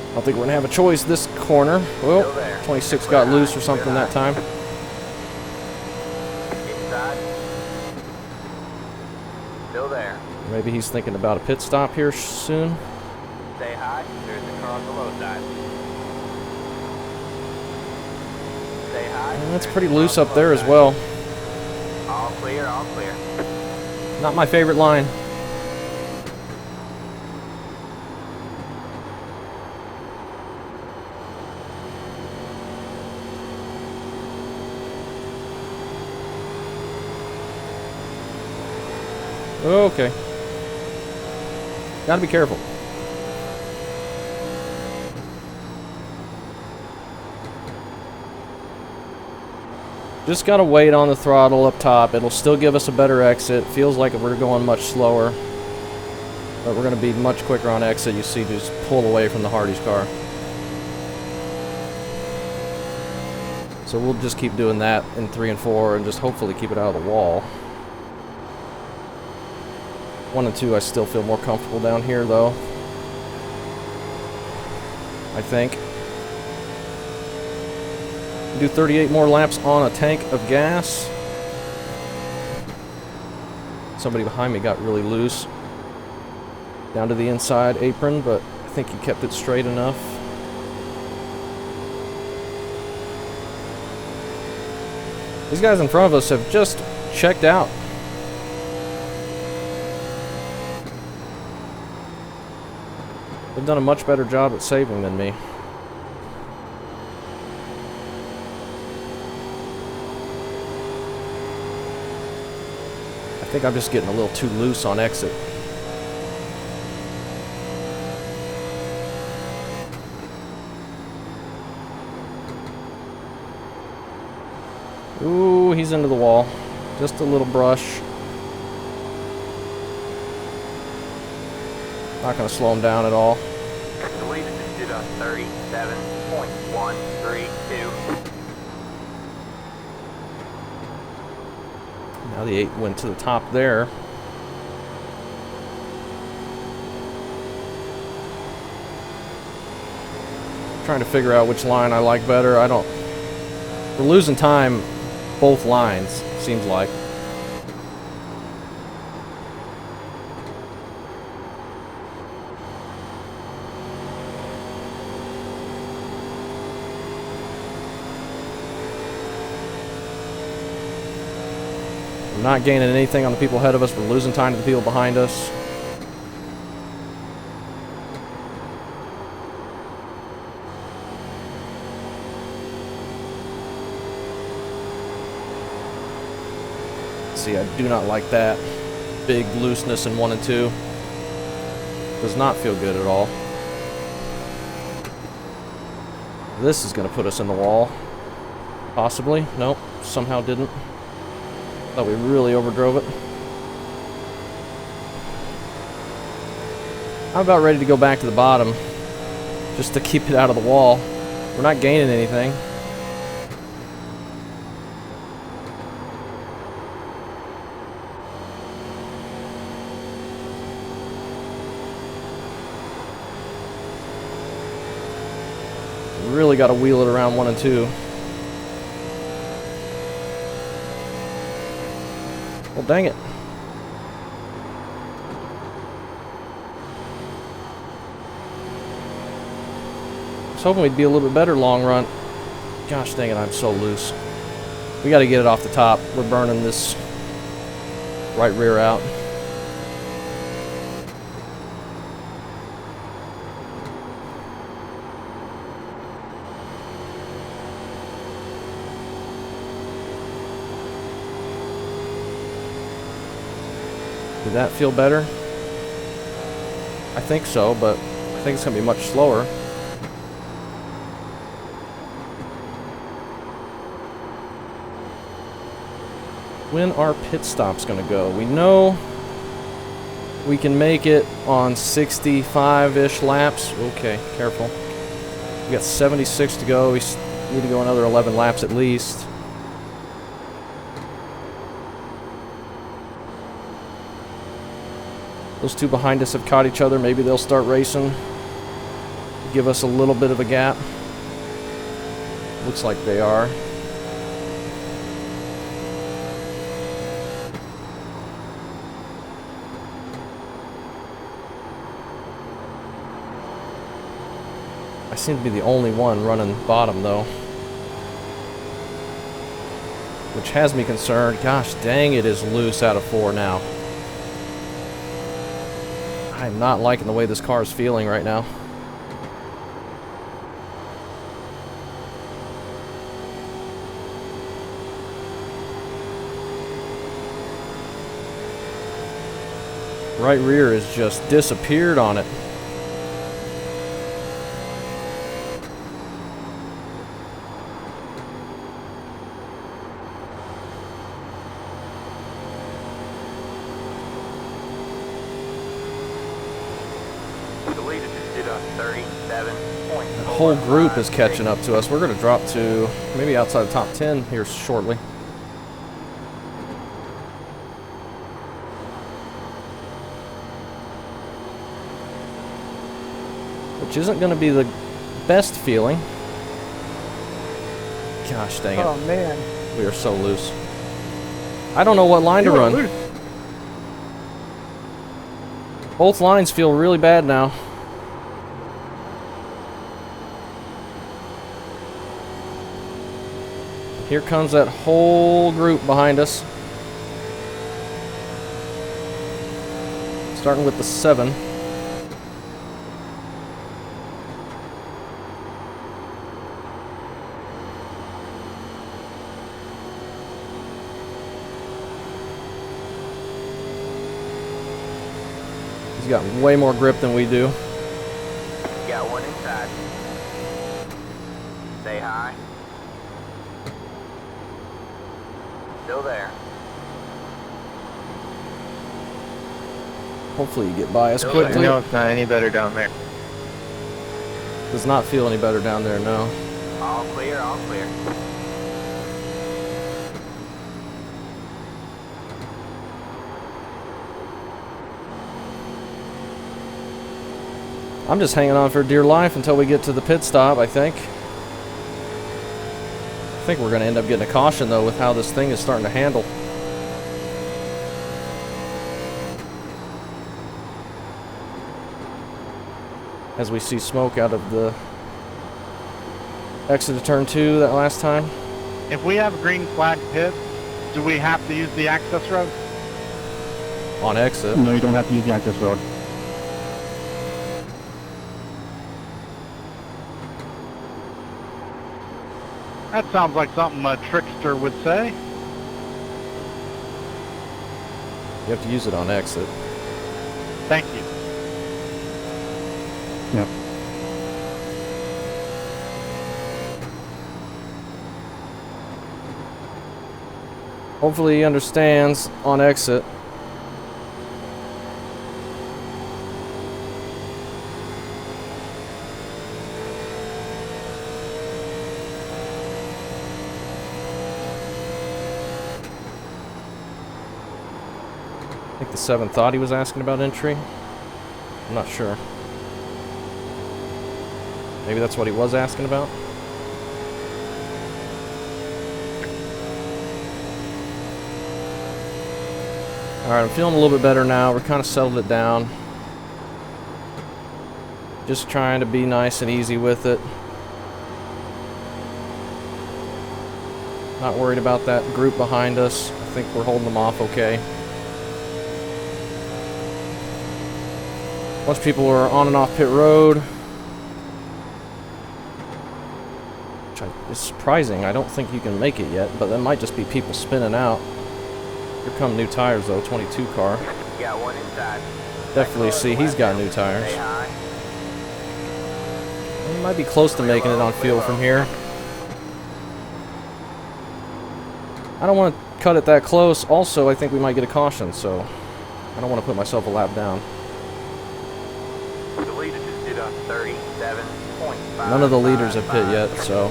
I don't think we're going to have a choice this corner. Well, Still there. 26 got loose or something that time. Inside. Still there. Maybe he's thinking about a pit stop here soon. Stay high. There's the car on the low side. Stay high. And that's pretty loose up there as well. All clear, all clear. Not my favorite line. Okay. Gotta be careful. Just gotta wait on the throttle up top. It'll still give us a better exit. Feels like we're going much slower. But we're gonna be much quicker on exit. You see, just pull away from the Hardy's car. So we'll just keep doing that in 3 and 4 and just hopefully keep it out of the wall. 1 and 2, I still feel more comfortable down here, though. I think. Do 38 more laps on a tank of gas. Somebody behind me got really loose. Down to the inside apron, but I think he kept it straight enough. These guys in front of us have just checked out. They've done a much better job at saving than me. I think I'm just getting a little too loose on exit. Ooh, he's into the wall. Just a little brush. Not going to slow him down at all. I believe it did a 37.132. Now the 8 went to the top there. Trying to figure out which line I like better. We're losing time both lines, seems like. We're not gaining anything on the people ahead of us. We're losing time to the people behind us. See, I do not like that. Big looseness in 1 and 2. Does not feel good at all. This is going to put us in the wall. Possibly. Nope. Somehow didn't. Thought we really overdrove it. I'm about ready to go back to the bottom. Just to keep it out of the wall. We're not gaining anything. Really got to wheel it around 1 and 2. Well, dang it. I was hoping we'd be a little bit better long run. Gosh dang it, I'm so loose. We got to get it off the top. We're burning this right rear out. Did that feel better? I think so, but I think it's going to be much slower. When are pit stops going to go? We know we can make it on 65-ish laps. Okay, careful. We got 76 to go. We need to go another 11 laps at least. Those two behind us have caught each other. Maybe they'll start racing. Give us a little bit of a gap. Looks like they are. I seem to be the only one running bottom, though. Which has me concerned. Gosh dang, it is loose out of 4 now. I'm not liking the way this car is feeling right now. Right rear has just disappeared on it. The whole group is catching up to us. We're going to drop to maybe outside the top 10 here shortly. Which isn't going to be the best feeling. Gosh dang it. Oh man. We are so loose. I don't know what line to run. Loose. Both lines feel really bad now. Here comes that whole group behind us. Starting with the 7. He's got way more grip than we do. Got one inside. Stay high. Still there. Hopefully you get by us Still quickly. there. it's not any better down there. Does not feel any better down there, no. All clear, all clear. I'm just hanging on for dear life until we get to the pit stop, I think. I think we're going to end up getting a caution, though, with how this thing is starting to handle. As we see smoke out of the exit of turn 2 that last time. If we have green flag pits, do we have to use the access road? On exit. No, you don't have to use the access road. That sounds like something a trickster would say. You have to use it on exit. Thank you. Yep. Hopefully he understands on exit. I think the 7 thought he was asking about entry. I'm not sure. Maybe that's what he was asking about. Alright, I'm feeling a little bit better now. We're kind of settled it down. Just trying to be nice and easy with it. Not worried about that group behind us. I think we're holding them off okay. A bunch of people are on and off pit road. Which is surprising. I don't think you can make it yet, but that might just be people spinning out. Here come new tires though, 22 car. Got one inside. Definitely see he's got new tires. Stay high. He might be close to making it on field from here. I don't want to cut it that close. Also, I think we might get a caution, so I don't want to put myself a lap down. The leader just did a 37.5. None of the leaders have pit yet, so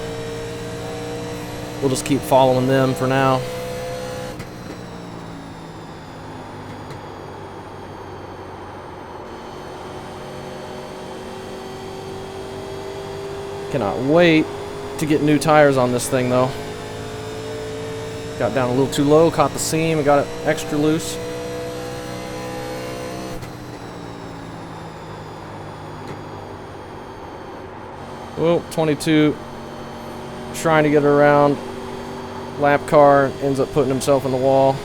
we'll just keep following them for now. Cannot wait to get new tires on this thing though. Got down a little too low, caught the seam, and got it extra loose. Well, 22 trying to get around. Lap car ends up putting himself in the wall.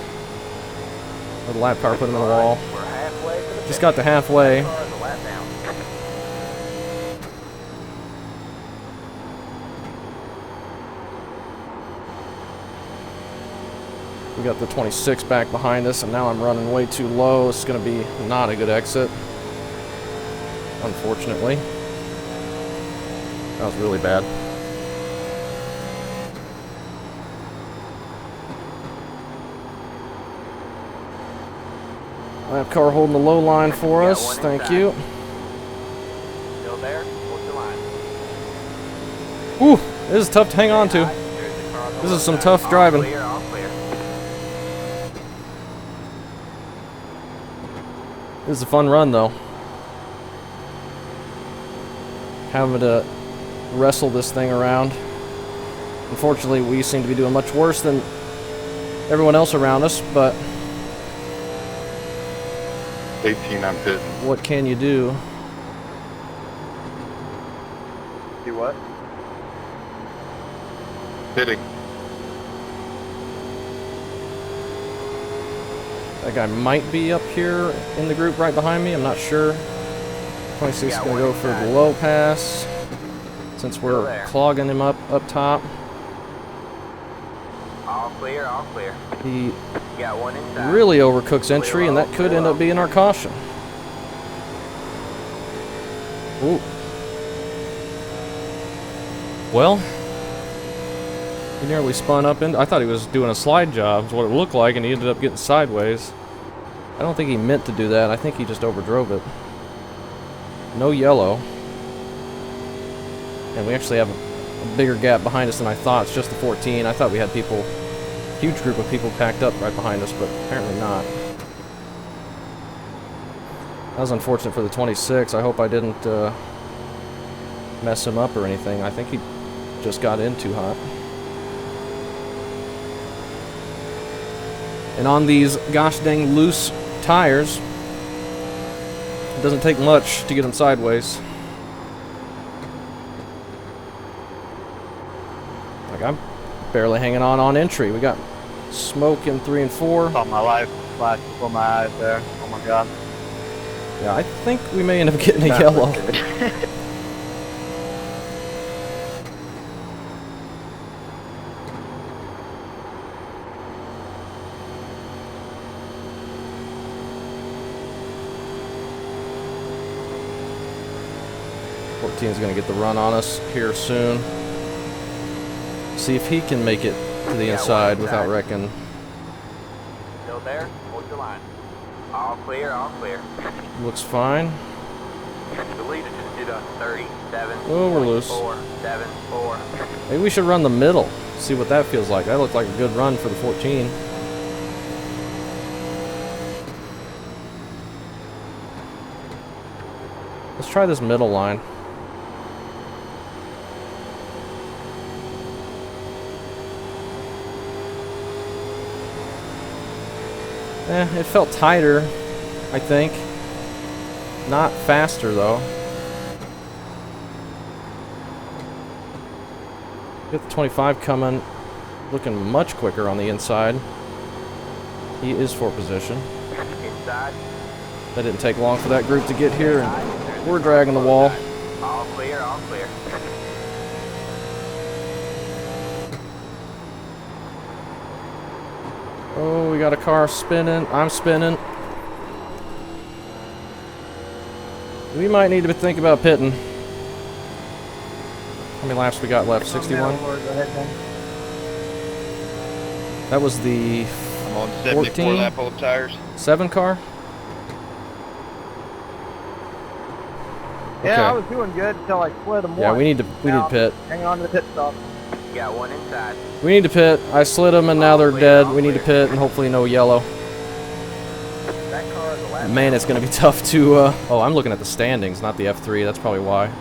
Or the lap car put him in the wall. We're halfway to the Just got to halfway. car in the lap down. We got the 26 back behind us, and now I'm running way too low. It's going to be not a good exit, unfortunately. That was really bad. Lap car holding the low line for Got us. one Thank inside. you. Still there? What's the line? Whew, this is tough to hang on to. There's the car on the This is left some side. tough All driving. Clear, all clear. This is a fun run, though. Having to wrestle this thing around. Unfortunately, we seem to be doing much worse than everyone else around us, but 18, I'm pitting. what can you do? Do what? Pitting. That guy might be up here in the group right behind me. I'm not sure. 26 is going to go for the low pass since we're clogging him up top. All clear, all clear. He Got one inside. really overcooks entry, and that could end up being our caution. Ooh. Well, he nearly spun up in. I thought he was doing a slide job, is what it looked like, and he ended up getting sideways. I don't think he meant to do that. I think he just overdrove it. No yellow. And we actually have a bigger gap behind us than I thought. It's just the 14. I thought we had people, huge group of people packed up right behind us, but apparently not. That was unfortunate for the 26. I hope I didn't mess him up or anything. I think he just got in too hot. And on these gosh dang loose tires, it doesn't take much to get them sideways. Like, I'm barely hanging on entry. We got smoke in 3 and 4. Saw my life flash before my eyes there. Oh my god. Yeah, I think we may end up getting a That's yellow. okay. Is going to get the run on us here soon. See if he can make it to the inside without wrecking. Still there? Hold your line. All clear, all clear. Looks fine. The leader just did a 37. Oh, we're loose. 474. Maybe we should run the middle. See what that feels like. That looked like a good run for the 14. Let's try this middle line. It felt tighter, I think. Not faster, though. Get the 25 coming, looking much quicker on the inside. He is for position. Inside. That didn't take long for that group to get here, and we're dragging the wall. All clear, all clear. Oh, we got a car spinning. I'm spinning. We might need to think about pitting. How many laps we got left? 61? That was the I'm on 74 14? lap old tires. 7 car? Yeah, Okay. I was doing good until I slid them Yeah, once. we need to pit. Hang on to the pit stop. Got one inside. We need to pit. I slid them and now they're dead. We need to pit and hopefully no yellow. That car is the last. Man, it's going to be tough to... Oh, I'm looking at the standings, not the F3. That's probably why.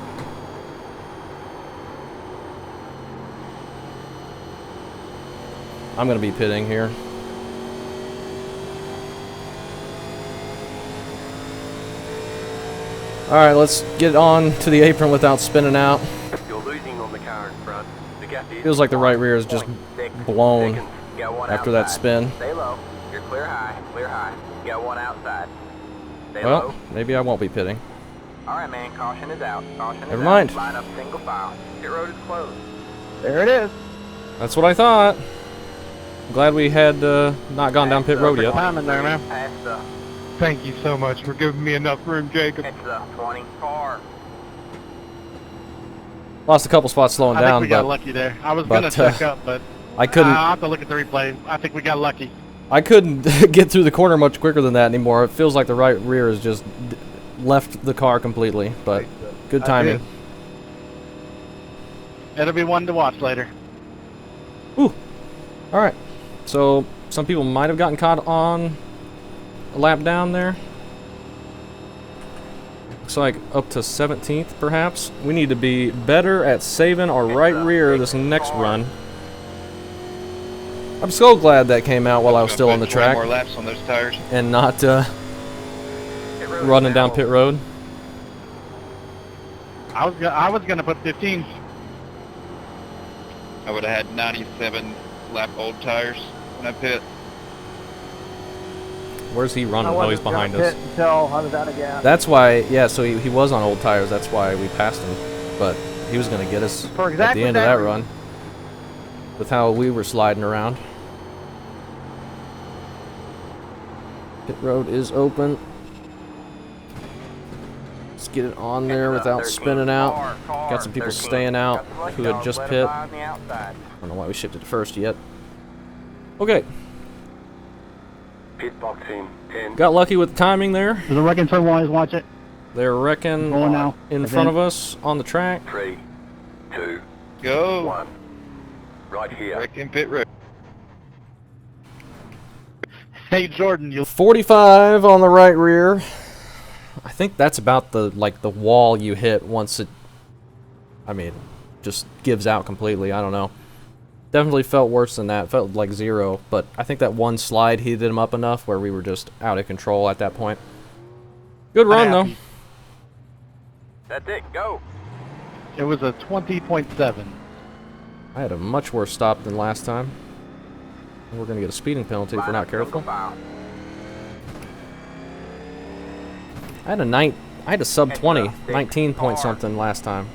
I'm going to be pitting here. Alright, let's get on to the apron without spinning out. You're losing on the car in front. The gap is Feels like the right rear is just 0.6 blown seconds. Got one after that outside. spin. Stay low. You're clear high. Clear high. Got one outside. Stay Well, low. maybe I won't be pitting. Alright, man. Caution is out. Caution is Never out. mind. Line up single file. Pit road is closed. There it is. That's what I thought. I'm glad we had not gone down pit road yet. Timing there, man. Past the, Thank you so much for giving me enough room, Jacob. catch the 20 car. Lost a couple spots slowing I think down, we got but lucky there. I was but, gonna check up, but I couldn't. I'll have to look at the replay. I think we got lucky. I couldn't get through the corner much quicker than that anymore. It feels like the right rear has just left the car completely, but good timing. It'll be one to watch later. Ooh. All right. So some people might have gotten caught on a lap down there. Looks like up to 17th, perhaps. We need to be better at saving our right rear this next run. I'm so glad that came out while I was still on the 20 track more laps on those tires. and not Pit road is running down now pit road. I was gonna put 15. I would have had 97 lap old tires when I pit. Where's he I running? Oh, he's wasn't gonna behind us. pit until I was out of gas. That's why, yeah, so he was on old tires. That's why we passed him. But he was going to get us For at exactly the end of that that run with how we were sliding around. Pit road is open. Let's get it on there without spinning out. Got some people staying out who had just pit. I don't know why we shifted to first yet. Okay. Pit box in 10. Got lucky with the timing there. Does the wrecking turn wise watch it? They're wrecking Going now. in front of us on the track. 3, 2, Go! 1. Right here. Wrecked in pit road. Hey Jordan, you 45 on the right rear. I think that's about the wall you hit once it, I mean, just gives out completely. I don't know. Definitely felt worse than that. Felt like 0, but I think that one slide heated him up enough where we were just out of control at that point. Good run though. That's it. Go. It was a 20.7. I had a much worse stop than last time. We're gonna get a speeding penalty if we're not careful. I had a sub 20, 19 point something last time.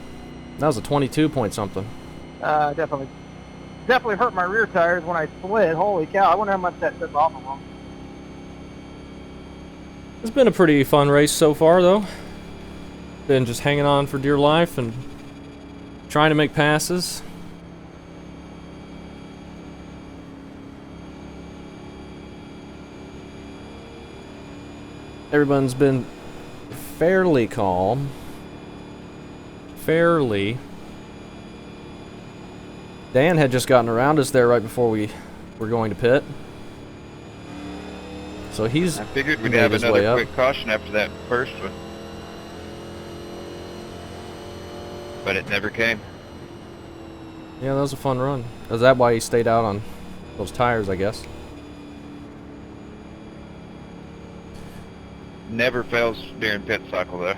That was a 22 point something. Definitely hurt my rear tires when I slid. Holy cow! I wonder how much that took off of them. It's been a pretty fun race so far, though. Been just hanging on for dear life and trying to make passes. Everyone's been fairly calm. Fairly. Dan had just gotten around us there right before we were going to pit. So he's I figured we'd made have his way another up. quick caution after that first one. But it never came. Yeah, that was a fun run. Is that why he stayed out on those tires, I guess? never fails during pit cycle though.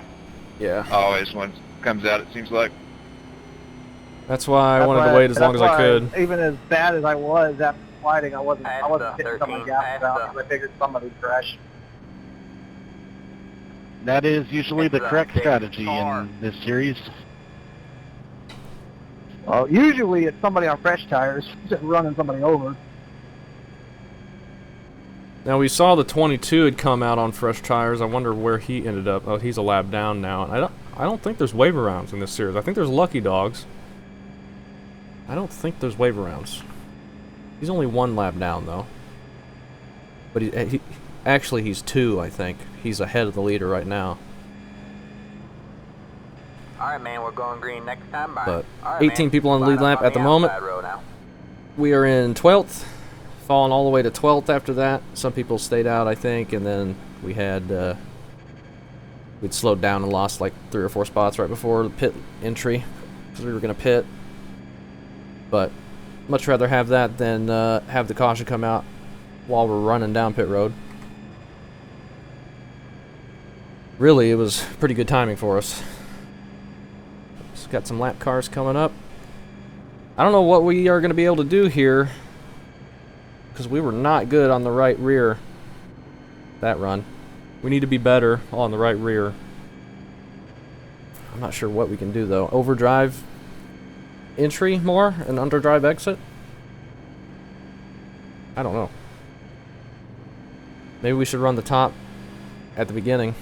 Yeah. Always when it comes out, it seems like. That's why I That's wanted why- to wait as long that's as I why, could. Even as bad as I was after sliding, I wasn't Past the hitting someone 13, gas past down the- because I figured somebody would crash. That is usually the It's a correct big strategy car. in this series. Well, usually it's somebody on fresh tires just running somebody over. Now we saw the 22 had come out on fresh tires. I wonder where he ended up. Oh, he's a lap down now. And I don't think there's wave arounds in this series. I think there's lucky dogs. I don't think there's wave arounds. He's only 1 lap down though. But he actually he's 2, I think. He's ahead of the leader right now. Alright, man, we're going green next time by. But All right, 18 man. people on the Line lead up lap on at the moment. outside row now. We are in 12th, falling all the way to 12th after that. Some people stayed out, I think, and then we had, we'd slowed down and lost like 3 or 4 spots right before the pit entry, because we were going to pit. But much rather have that than have the caution come out while we're running down pit road. Really, it was pretty good timing for us. Just got some lap cars coming up. I don't know what we are going to be able to do here, because we were not good on the right rear that run. We need to be better on the right rear. I'm not sure what we can do though. Overdrive entry more and underdrive exit? I don't know. Maybe we should run the top at the beginning.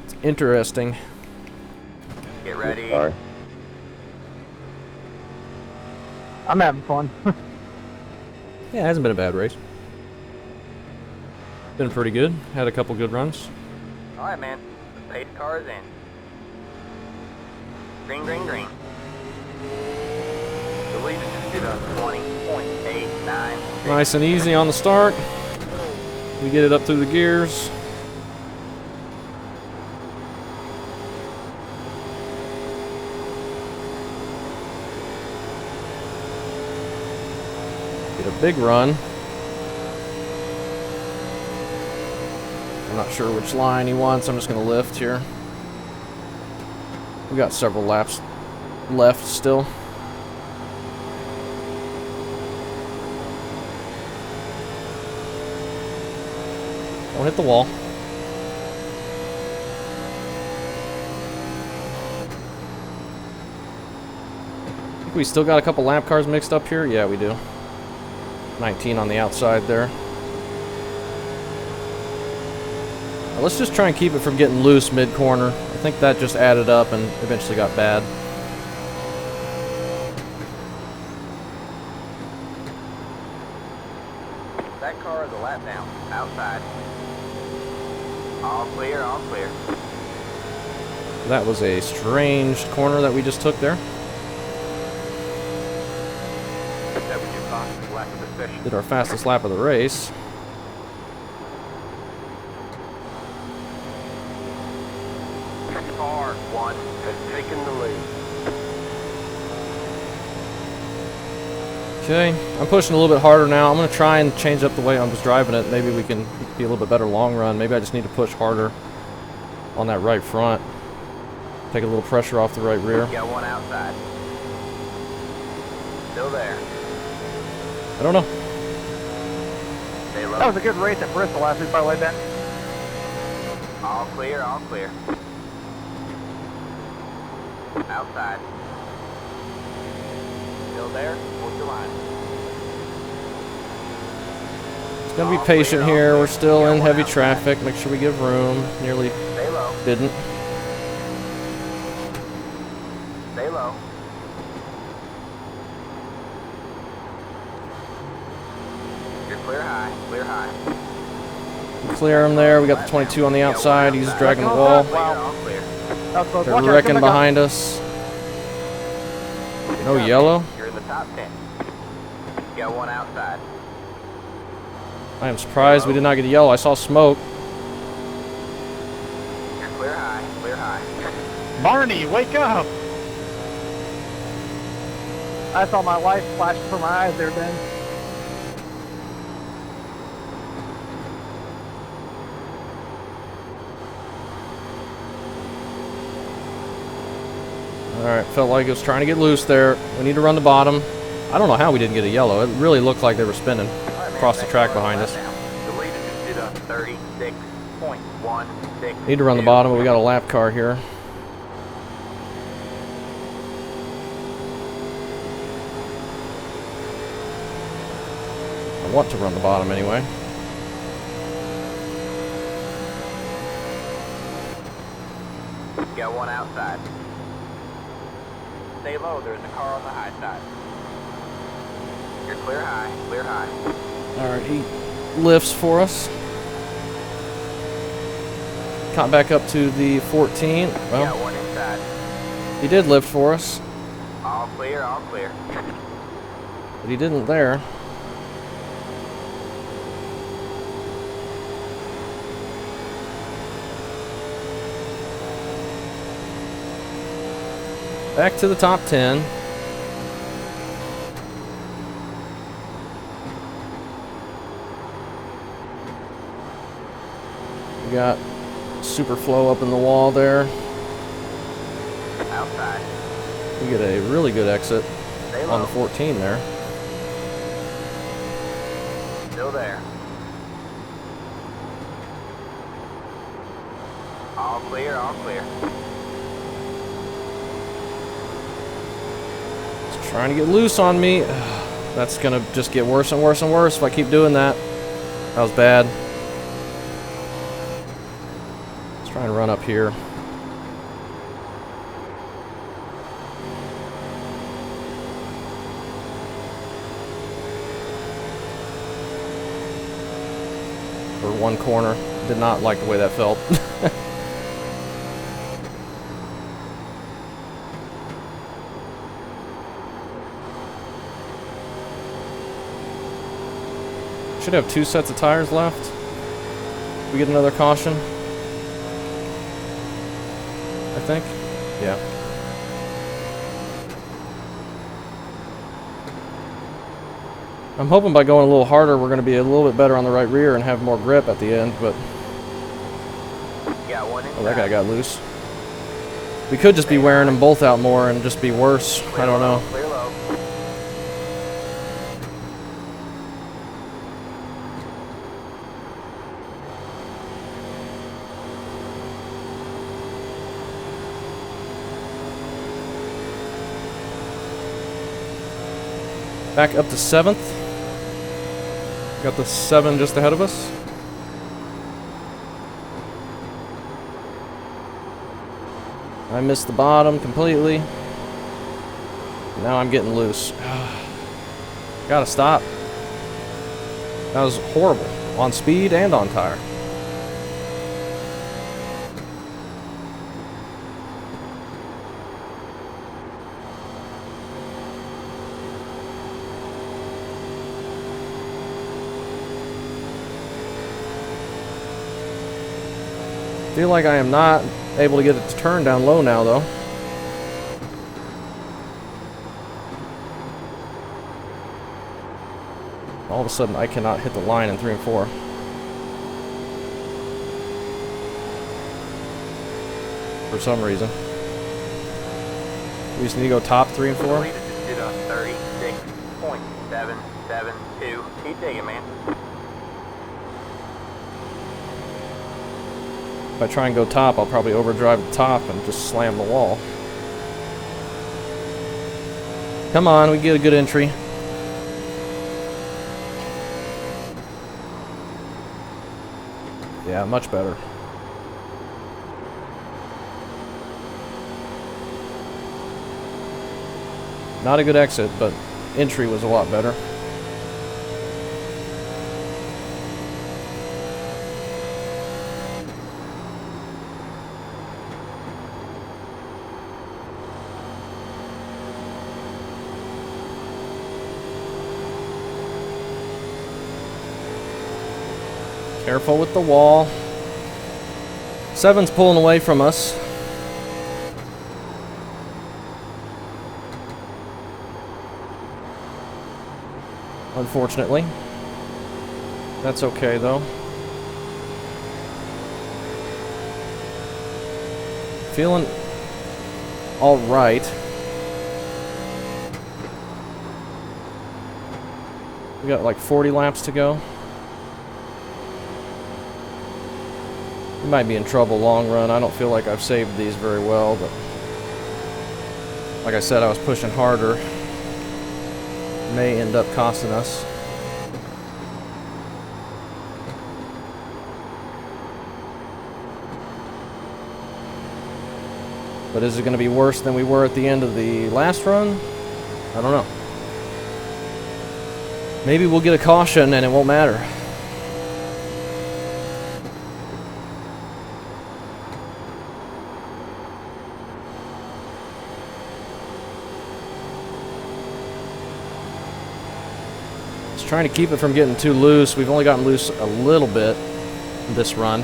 It's interesting. Get ready. Sorry. I'm having fun. Yeah, it hasn't been a bad race. Been pretty good. Had a couple good runs. Alright, man. The pace car is in. Green, green, green. The lead is just at 20.89. Nice and easy on the start. We get it up through the gears. Get a big run. I'm not sure which line he wants. I'm just going to lift here. We got several laps left still. Don't hit the wall. I think we still got a couple lap cars mixed up here. Yeah, we do. 19 on the outside there. Now, let's just try and keep it from getting loose mid-corner. I think that just added up and eventually got bad. That car is a lap down. Outside. All clear, all clear. That was a strange corner that we just took there. That was your fastest lap of the session. Did our fastest lap of the race. Car 1 has taken the lead. Okay, I'm pushing a little bit harder now. I'm going to try and change up the way I was driving it. Maybe we can be a little bit better long run. Maybe I just need to push harder on that right front. Take a little pressure off the right rear. Got one outside. Still there. I don't know. Stay low. That was a good race at Bristol last week, by the way, Ben. All clear, all clear. Outside. Still there? Hold your line. Just gotta be patient here. We're still in heavy traffic. Make sure we give room. Nearly Stay low. didn't. Stay low. You're clear high. Clear high. Clear him there. We got the 22 on the outside. He's dragging the wall. Clear, all clear. That was close. They're Watch out, wrecking come back up. behind us. Good No job, yellow. man. You're in the top 10. Got one outside. I am surprised we did not get a yellow. I saw smoke. You're clear high. Clear high. Barney, wake up! I saw my life flash before my eyes there, Ben. Alright, felt like it was trying to get loose there. We need to run the bottom. I don't know how we didn't get a yellow. It really looked like they were spinning across the track behind us. Need to run the bottom, but we got a lap car here. I want to run the bottom anyway. Got one outside. Stay low, there's a car on the high side. You're clear high, clear high. Alright, he lifts for us. Caught back up to the 14. Got Well, one inside. he did lift for us, All clear, all clear. but he didn't there. Back to the top 10. We got super flow up in the wall there. Outside. We get a really good exit Stay on low. the 14 there. Still there. All clear, all clear. It's trying to get loose on me. That's gonna just get worse and worse and worse if I keep doing that. That was bad. Let's try and run up here. For one corner. Did not like the way that felt. Should have 2 sets of tires left. We get another caution. I think. Yeah. I'm hoping by going a little harder we're going to be a little bit better on the right rear and have more grip at the end, but Got one inside. oh, that guy got loose. We could just be wearing them both out more and just be worse. I don't know. Clear low. Back up to 7th. Got the 7 just ahead of us. I missed the bottom completely. Now I'm getting loose. Gotta stop. That was horrible. On speed and on tire. Feel like I am not able to get it to turn down low now, though. All of a sudden, I cannot hit the line in 3 and 4. For some reason. We just need to go top 3 and 4. Believe it just did a 36.772. Keep digging, man. If I try and go top, I'll probably overdrive the top and just slam the wall. Come on, we get a good entry. Yeah, much better. Not a good exit, but entry was a lot better. Careful with the wall. 7's pulling away from us. Unfortunately. That's okay though. All right. We got like 40 laps to go. We might be in trouble long run. I don't feel like I've saved these very well, but like I said, I was pushing harder. May end up costing us. But is it going to be worse than we were at the end of the last run? I don't know. Maybe we'll get a caution and it won't matter. Just trying to keep it from getting too loose. We've only gotten loose a little bit this run.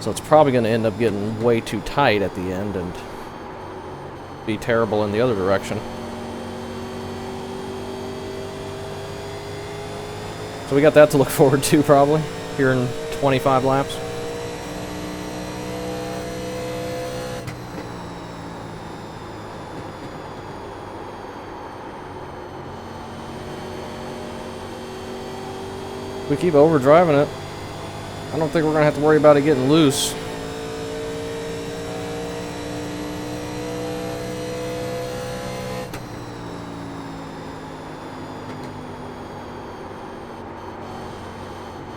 So it's probably going to end up getting way too tight at the end and be terrible in the other direction. So we got that to look forward to probably here in 25 laps. We keep overdriving it. I don't think we're going to have to worry about it getting loose.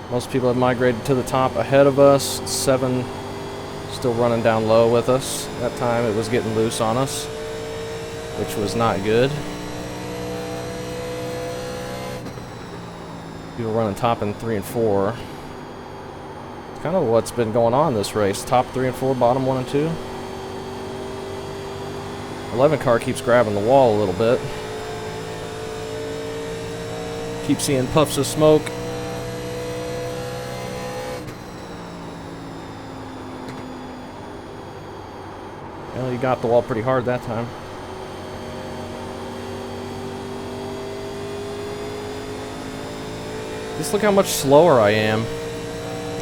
Most people have migrated to the top ahead of us. 7 still running down low with us. That time it was getting loose on us, which was not good. People running top in 3 and 4. Kind of what's been going on this race. Top 3 and 4, bottom 1 and 2. 11 car keeps grabbing the wall a little bit. Keep seeing puffs of smoke. Well, you got the wall pretty hard that time. Just look how much slower I am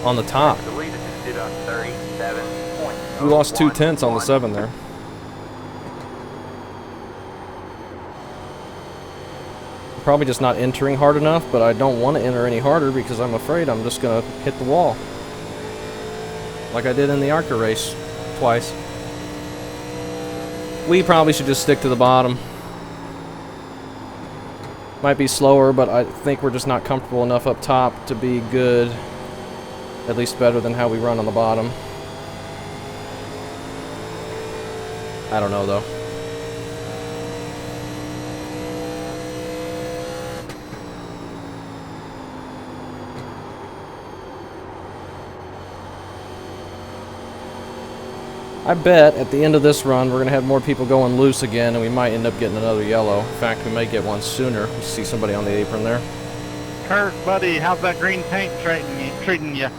on the top. We lost 2 tenths on the 7 there. I'm probably just not entering hard enough, but I don't want to enter any harder because I'm afraid I'm just going to hit the wall. Like I did in the ARCA race twice. We probably should just stick to the bottom. Might be slower, but I think we're just not comfortable enough up top to be good. At least better than how we run on the bottom. I don't know though. I bet at the end of this run we're going to have more people going loose again and we might end up getting another yellow. In fact, we may get one sooner. You see somebody on the apron there. Kurt, buddy, how's that green paint treating you?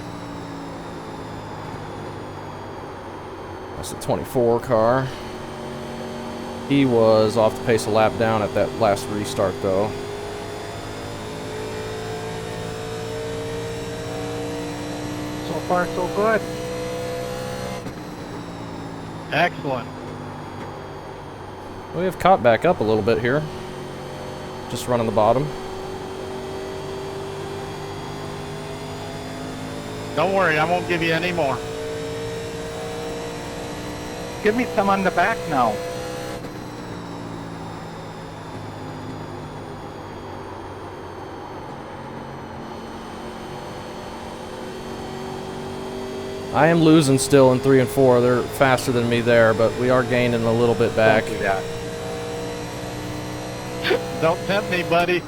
That's the 24 car. He was off the pace a lap down at that last restart though. So far, so good. Excellent. We have caught back up a little bit here. Just running the bottom. Don't worry, I won't give you any more. Give me some on the back now. I am losing still in 3 and 4. They're faster than me there, but we are gaining a little bit back. Don't do that. Don't tempt me, buddy.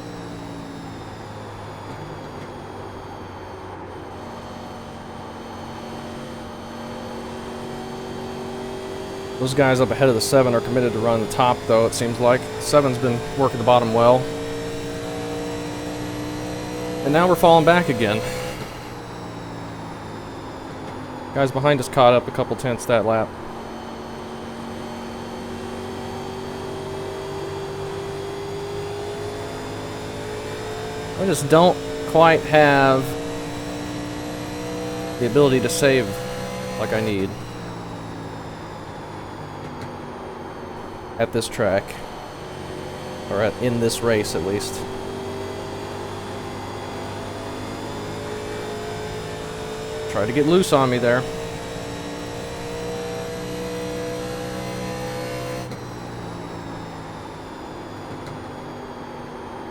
Those guys up ahead of the 7 are committed to run the top, though, it seems like. 7's been working the bottom well. And now we're falling back again. Guys behind us caught up a couple tenths that lap. I just don't quite have the ability to save like I need. at this track. Or in this race, at least. Tried to get loose on me there.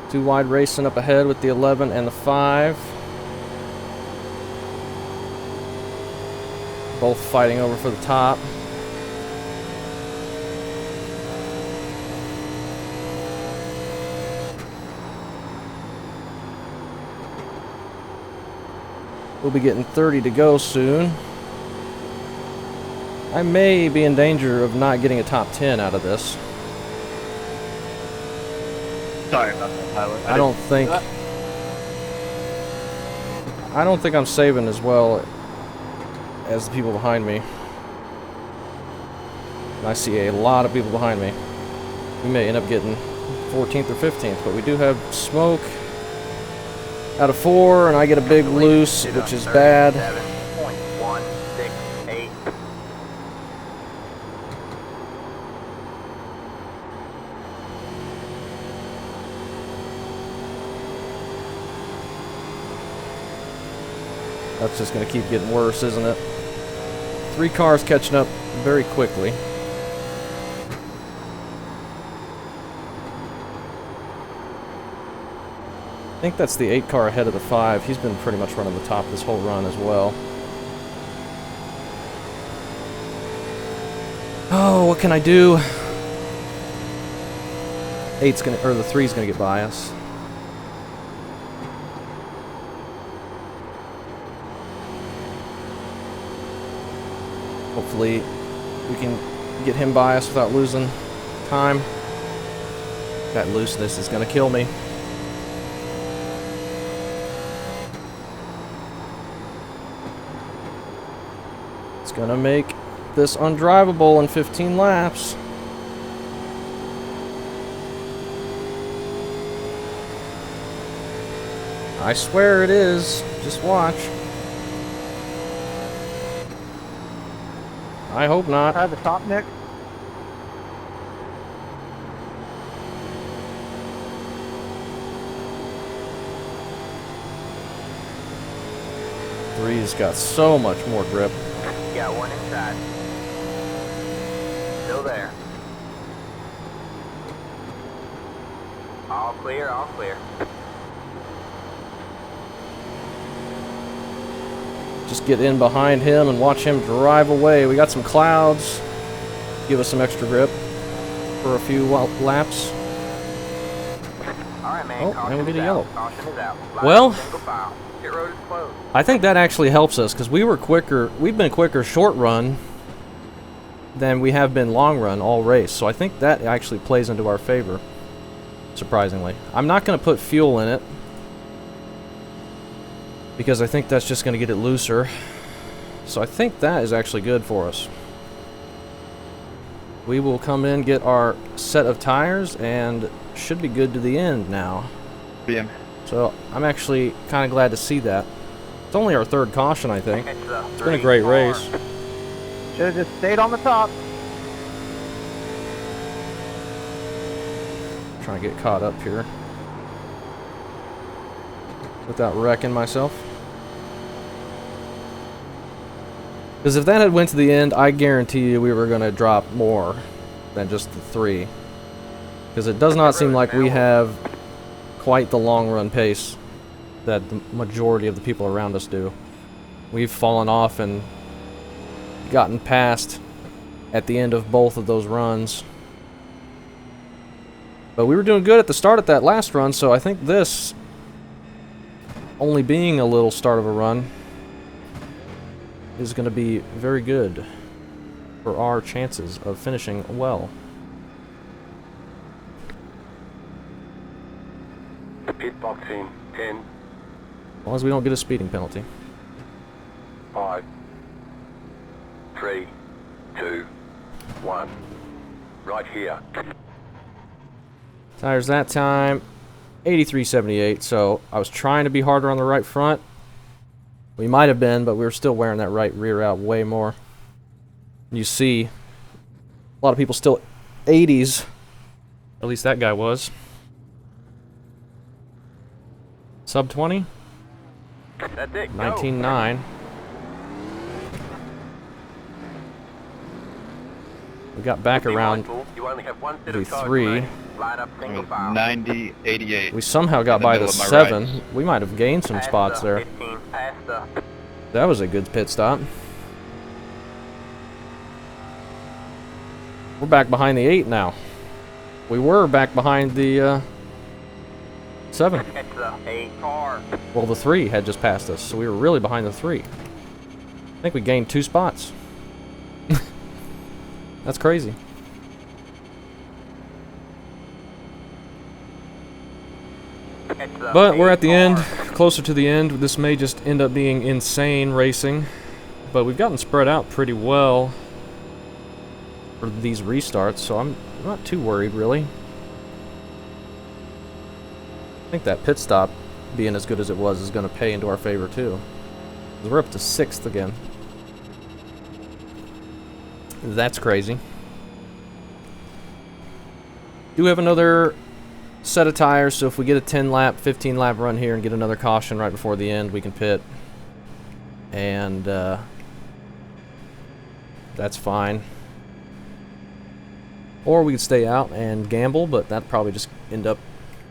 Too wide racing up ahead with the 11 and the 5. Both fighting over for the top. We'll be getting 30 to go soon. I may be in danger of not getting a top 10 out of this. Sorry about that, pilot. I don't think I'm saving as well as the people behind me. And I see a lot of people behind me. We may end up getting 14th or 15th, but we do have smoke out of 4, and I get a big loose, which is bad. 37.168. That's just going to keep getting worse, isn't it? 3 cars catching up very quickly. I think that's the 8 car ahead of the 5. He's been pretty much running the top this whole run as well. Oh, what can I do? 8's gonna, or the 3's gonna get by us. Hopefully we can get him by us without losing time. That looseness is gonna kill me. It's gonna make this undrivable in 15 laps. I swear it is. Just watch. I hope not. I have the top, Nick. Three's got so much more grip. Got one inside. Still there. All clear, all clear. Just get in behind him and watch him drive away. We got some clouds. Give us some extra grip for a few laps. All right, man. Oh, Caution and we get a is yellow. out. Caution is out. Line Well, up, single file. Pit road is closed. I think that actually helps us because we were quicker. We've been quicker short run than we have been long run all race. So I think that actually plays into our favor, surprisingly. I'm not going to put fuel in it because I think that's just going to get it looser. So I think that is actually good for us. We will come in, get our set of tires, and should be good to the end now. BM. So I'm actually kind of glad to see that. It's only our 3rd caution, I think. It's been a great race. Should have just stayed on the top. Trying to get caught up here without wrecking myself. Because if that had went to the end, I guarantee you we were going to drop more than just the 3. Because it does not seem like we have quite the long run pace that the majority of the people around us do. We've fallen off and gotten past at the end of both of those runs. But we were doing good at the start of that last run, so I think this, only being a little start of a run, is going to be very good for our chances of finishing well. Pit box in 10, As long as we don't get a speeding penalty. 5, 3, 2, 1. Right here. Tires that time, 83.78, so I was trying to be harder on the right front. We might have been, but we were still wearing that right rear out way more. You see a lot of people still 80s. At least that guy was. Sub 20? That's it. 19.9. We got back around You only have one set of cars V3. remaining. Line up It single was file. 90, 88. We somehow got In the by the middle of my 7. rights. We might have gained some Past spots the there. 15, past the That was a good pit stop. We're back behind the 8 now. We were back behind the 7. catch the 8 car. Well, the 3 had just passed us, so we were really behind the 3. I think we gained 2 spots. That's crazy. Catch the But we're 8 at the end, car. closer to the end. This may just end up being insane racing. But we've gotten spread out pretty well for these restarts, so I'm not too worried, really. I think that pit stop, being as good as it was, is going to pay into our favor, too. 'Cause we're up to 6th again. That's crazy. Do have another set of tires, so if we get a 10 lap, 15 lap run here and get another caution right before the end, we can pit. And that's fine. Or we could stay out and gamble, but that'd probably just end up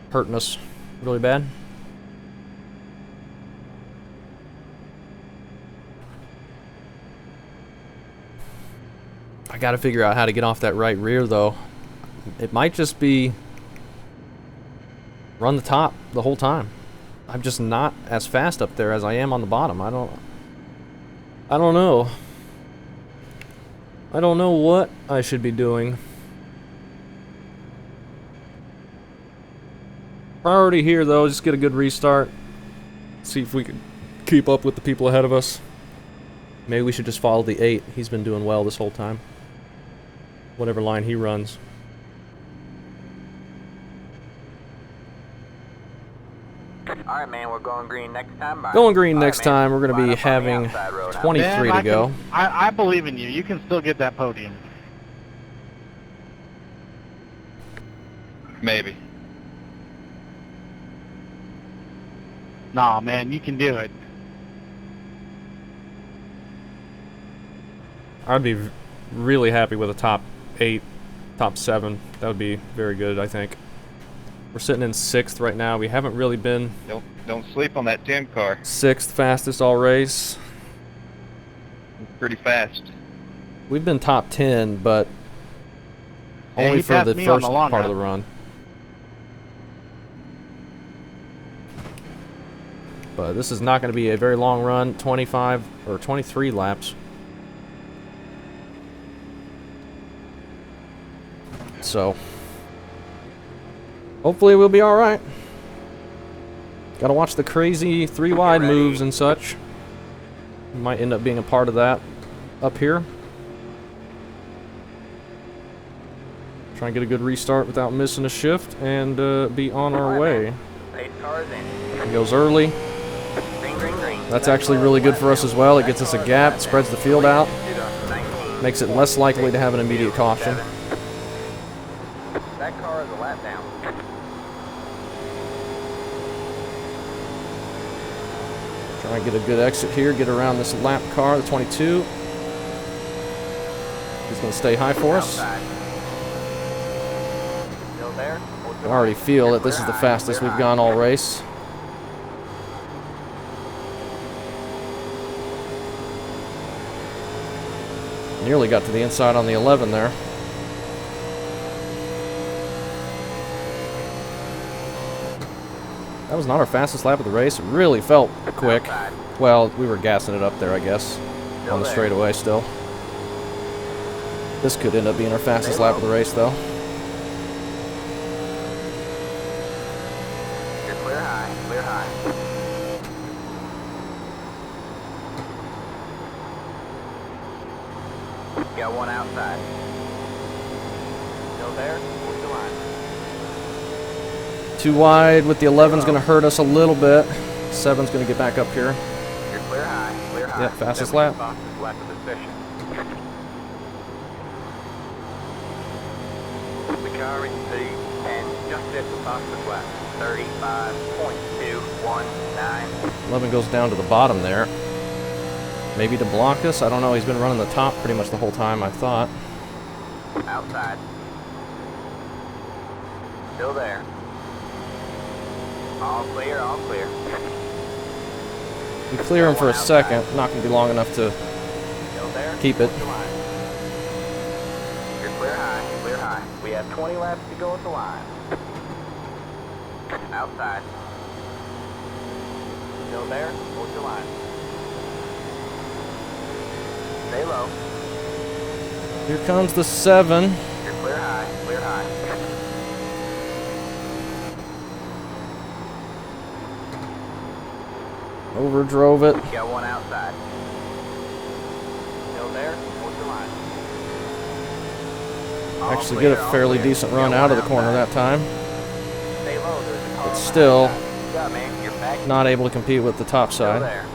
hurting us really bad. I gotta figure out how to get off that right rear, though. It might just be run the top the whole time. I'm just not as fast up there as I am on the bottom. I don't know. I don't know what I should be doing. Priority here, though, just get a good restart. See if we can keep up with the people ahead of us. Maybe we should just follow the 8. He's been doing well this whole time. Whatever line he runs. Alright, man, we're going green next time. Bye. Going green All right, next man. time. We're going to Line be up on the having outside road now. 23 to Ben, go. I believe in you. You can still get that podium. Maybe. Nah, man, you can do it. I'd be really happy with a top 8, top 7. That would be very good, I think. We're sitting in 6th right now. We haven't really been Don't sleep on that 10 car. 6th fastest all race. It's pretty fast. We've been top 10, but Hey, only he for passed the me on first the long part of run. the run. But this is not going to be a very long run. 25 or 23 laps. So hopefully we'll be alright. Gotta watch the crazy 3 wide moves and such. Might end up being a part of that up here. Try and get a good restart without missing a shift and be on our way. 8 cars in. He goes early. Green, green, green. That's actually really good for us as well. It gets us a gap, spreads the field out, 19. makes it less likely to have an immediate caution. That car is a lap down. Try and get a good exit here, get around this lap car, the 22. He's going to stay high for us. Outside. Still there? I already feel that this is the fastest we've gone all race. Nearly got to the inside on the 11 there. That was not our fastest lap of the race. It really felt quick. Outside. Well, we were gassing it up there, I guess, Still on the there. straightaway still. This could end up being our fastest lap of the race, though. You're clear high, clear high. Got one outside. Still there? What's the line? Too wide with the 11's going to hurt us a little bit. 7's going to get back up here. You're clear high, clear high. Yep, fastest That was lap. the fastest lap of the session. car in speed, and just at the top of the flat. 35.219. 11 goes down to the bottom there. Maybe to block us? I don't know. He's been running the top pretty much the whole time, I thought. Outside. Still there. All clear, all clear. We clear him for a second. Not going to be long enough to Still there. keep it. Hold the line. You're clear high, clear high. We have 20 laps to go at the line. Outside. Still there, hold your line. Stay low. Here comes the 7. You're clear high, clear high. Overdrove it. Got one outside. Still there, hold your line. All Actually clear, get a all fairly clear. decent Got run one out of the corner outside. that time. Stay low, there's a car But on the still, outside. Yeah, man, you're back. not able to compete with the top Still side. there.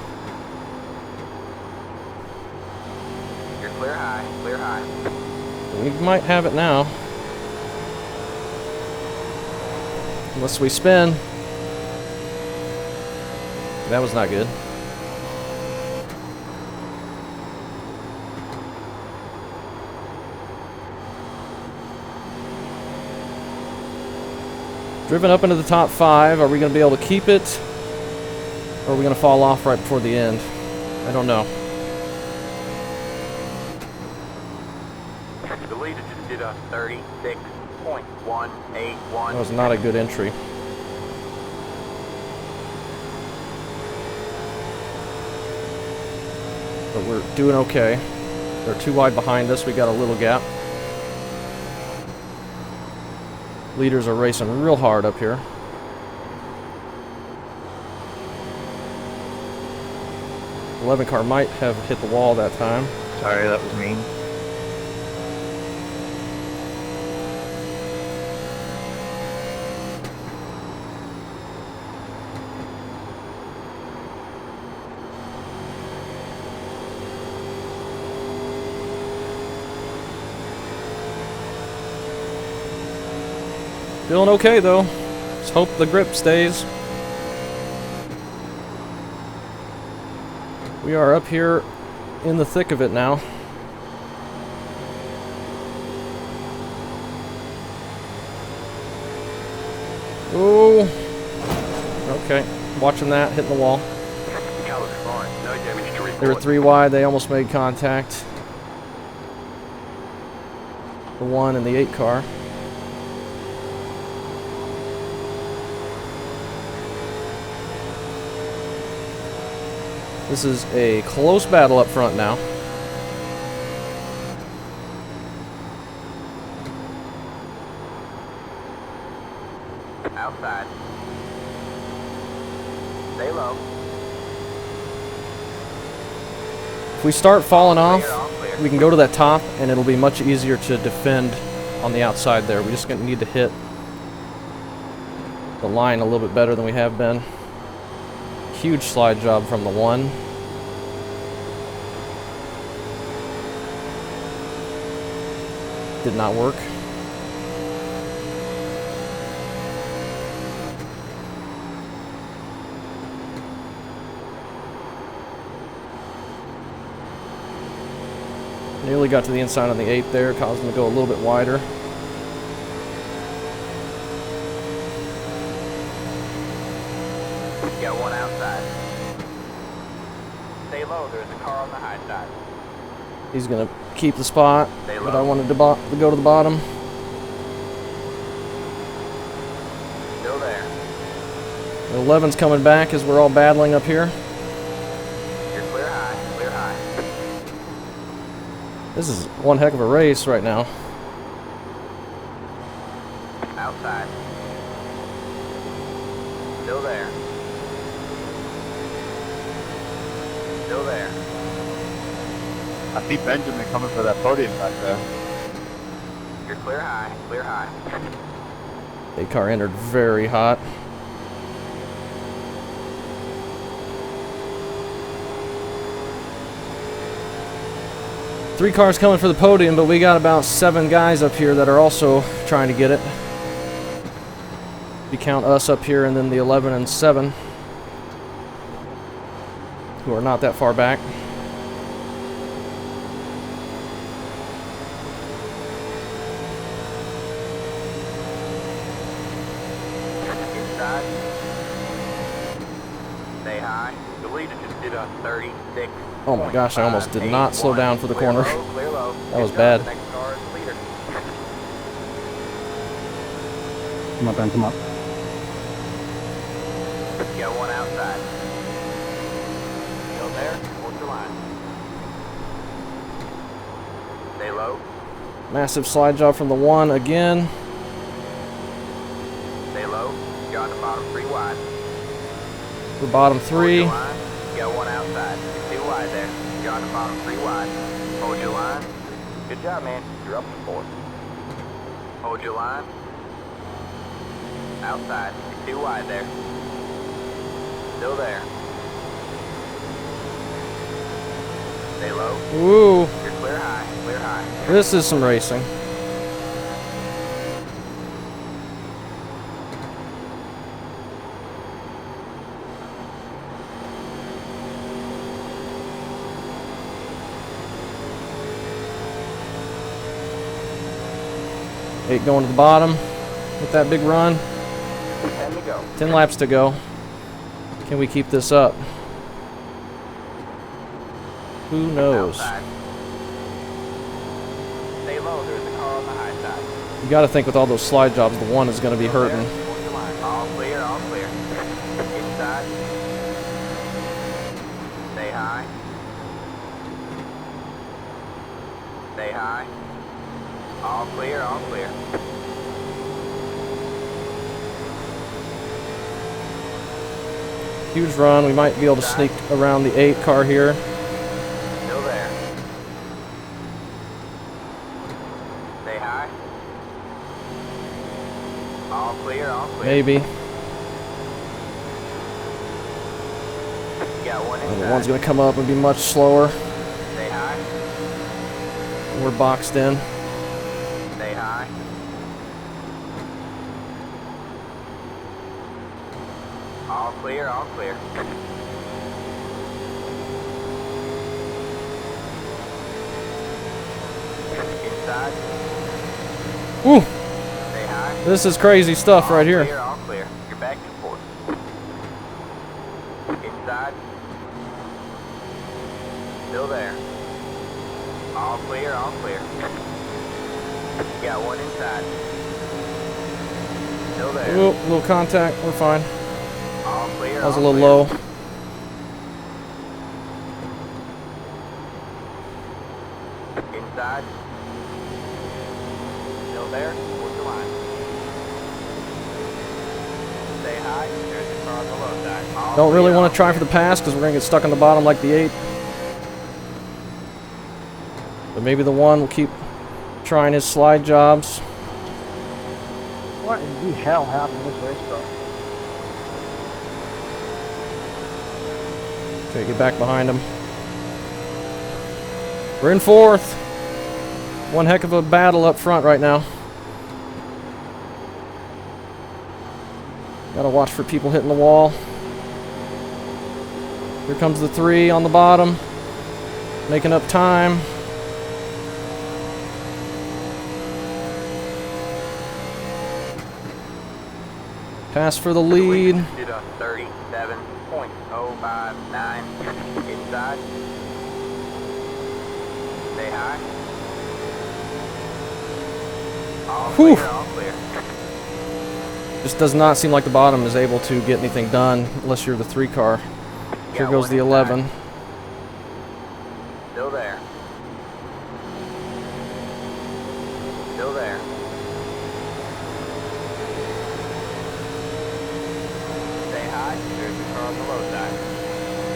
You're clear high, clear high. We might have it now. Unless we spin. That was not good. Driven up into the top 5. Are we going to be able to keep it? Or are we going to fall off right before the end? I don't know. The leader just did a 36.181. That was not a good entry. But we're doing okay. They're too wide behind us. We got a little gap. Leaders are racing real hard up here. The 11 car might have hit the wall that time. Sorry, that was mean. Feeling okay though. Let's hope the grip stays. We are up here in the thick of it now. Oh. Okay. Watching that, hitting the wall. Colours fine. No damage to report. They were 3 wide. They almost made contact. The 1 and the 8 car. This is a close battle up front now. Outside. Stay low. If we start falling off, All clear. we can go to that top and it'll be much easier to defend on the outside there. We just need to hit the line a little bit better than we have been. Huge slide job from the 1. Did not work. Nearly got to the inside on the 8 there, caused him to go a little bit wider. Got one outside. Stay low, there's a car on the high side. He's going to keep the spot, Stay but low. I wanted to go to the bottom. Still there. The 11's coming back as we're all battling up here. You're clear high, clear high. This is one heck of a race right now. Outside. Still there. Still there. I see Benjamin coming for that podium back there. You're clear high, clear high. 8 car entered very hot. 3 cars coming for the podium, but we got about 7 guys up here that are also trying to get it. If you count us up here and then the 11 and 7, who are not that far back. Inside. Stay high. The leader just did a 36. Oh my gosh, I almost did not slow down for the corner. Clear low. That was bad. The next car is the leader. Come on, Ben, come on. Got one outside. Still there? Hold your line. Stay low. Massive slide job from the 1 again. Stay low. You're on the bottom 3 wide. For bottom Hold 3. your line. Got one outside. You're 2 wide there. You're on the bottom 3 wide. Hold your line. Good job, man. You're up to 4th. Hold your line. Outside. You're 2 wide there. Still there. Stay low. Ooh, You're clear high. Clear high. this is some racing. Eight going to the bottom with that big run. 10 to go. 10 laps to go. Can we keep this up? Who knows? Outside. Stay low. There's a car on the high side. You got to think with all those slide jobs, the 1 is going to be hurting. Hold your line. All clear. All clear. Inside. Stay high. Stay high. All clear. All clear. Huge run. We might be able to sneak around the 8 car here. Still there. Stay high. All clear. All clear. Maybe. Got one The inside. 1's going to come up and be much slower. Stay high. We're boxed in. Stay high. All clear, all clear. Inside. Ooh, Stay high. this is crazy stuff right here. Clear, all clear. You're back to 4th. Inside. Still there. All clear, all clear. Got one inside. Still there. Ooh, little contact. We're fine. All clear. That was a all little clear. low. Inside. Still there. Hold your line. Stay high. There's a car on the low side. All Don't really clear, want all to try for clear. the pass because we're going to get stuck on the bottom like the 8. But maybe the 1 will keep trying his slide jobs. What in the hell happened to this race car? Okay, get back behind him. We're in 4th. One heck of a battle up front right now. Gotta watch for people hitting the wall. Here comes the 3 on the bottom. Making up time. Pass for the lead. Did a 37.059 inside. Stay high. All Whew. clear, all clear. Just does not seem like the bottom is able to get anything done unless you're the 3 car. Here Got goes one the inside. 11. Still there. Still there. Stay high. There's the car on the low side.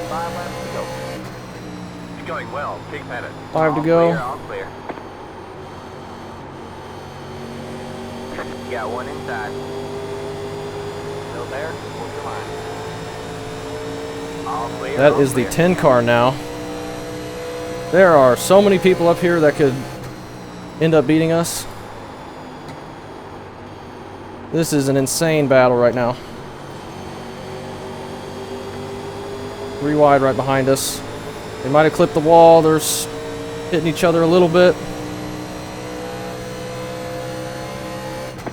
5 laps to go. It's going well. Keep at it. 5 to All go. Clear, all clear. Got one inside. Still there? Hold your line. All clear. That all is the clear. 10 car now. There are so many people up here that could end up beating us. This is an insane battle right now. 3 wide right behind us. They might have clipped the wall. They're hitting each other a little bit.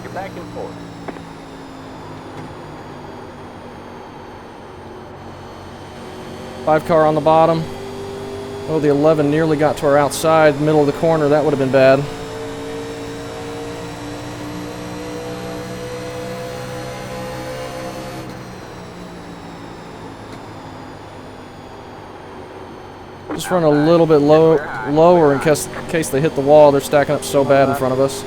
You're back and forth. Five car on the bottom. Oh, the 11 nearly got to our outside, middle of the corner. That would have been bad. Just run a little bit lower in case they hit the wall. They're stacking up so bad in front of us.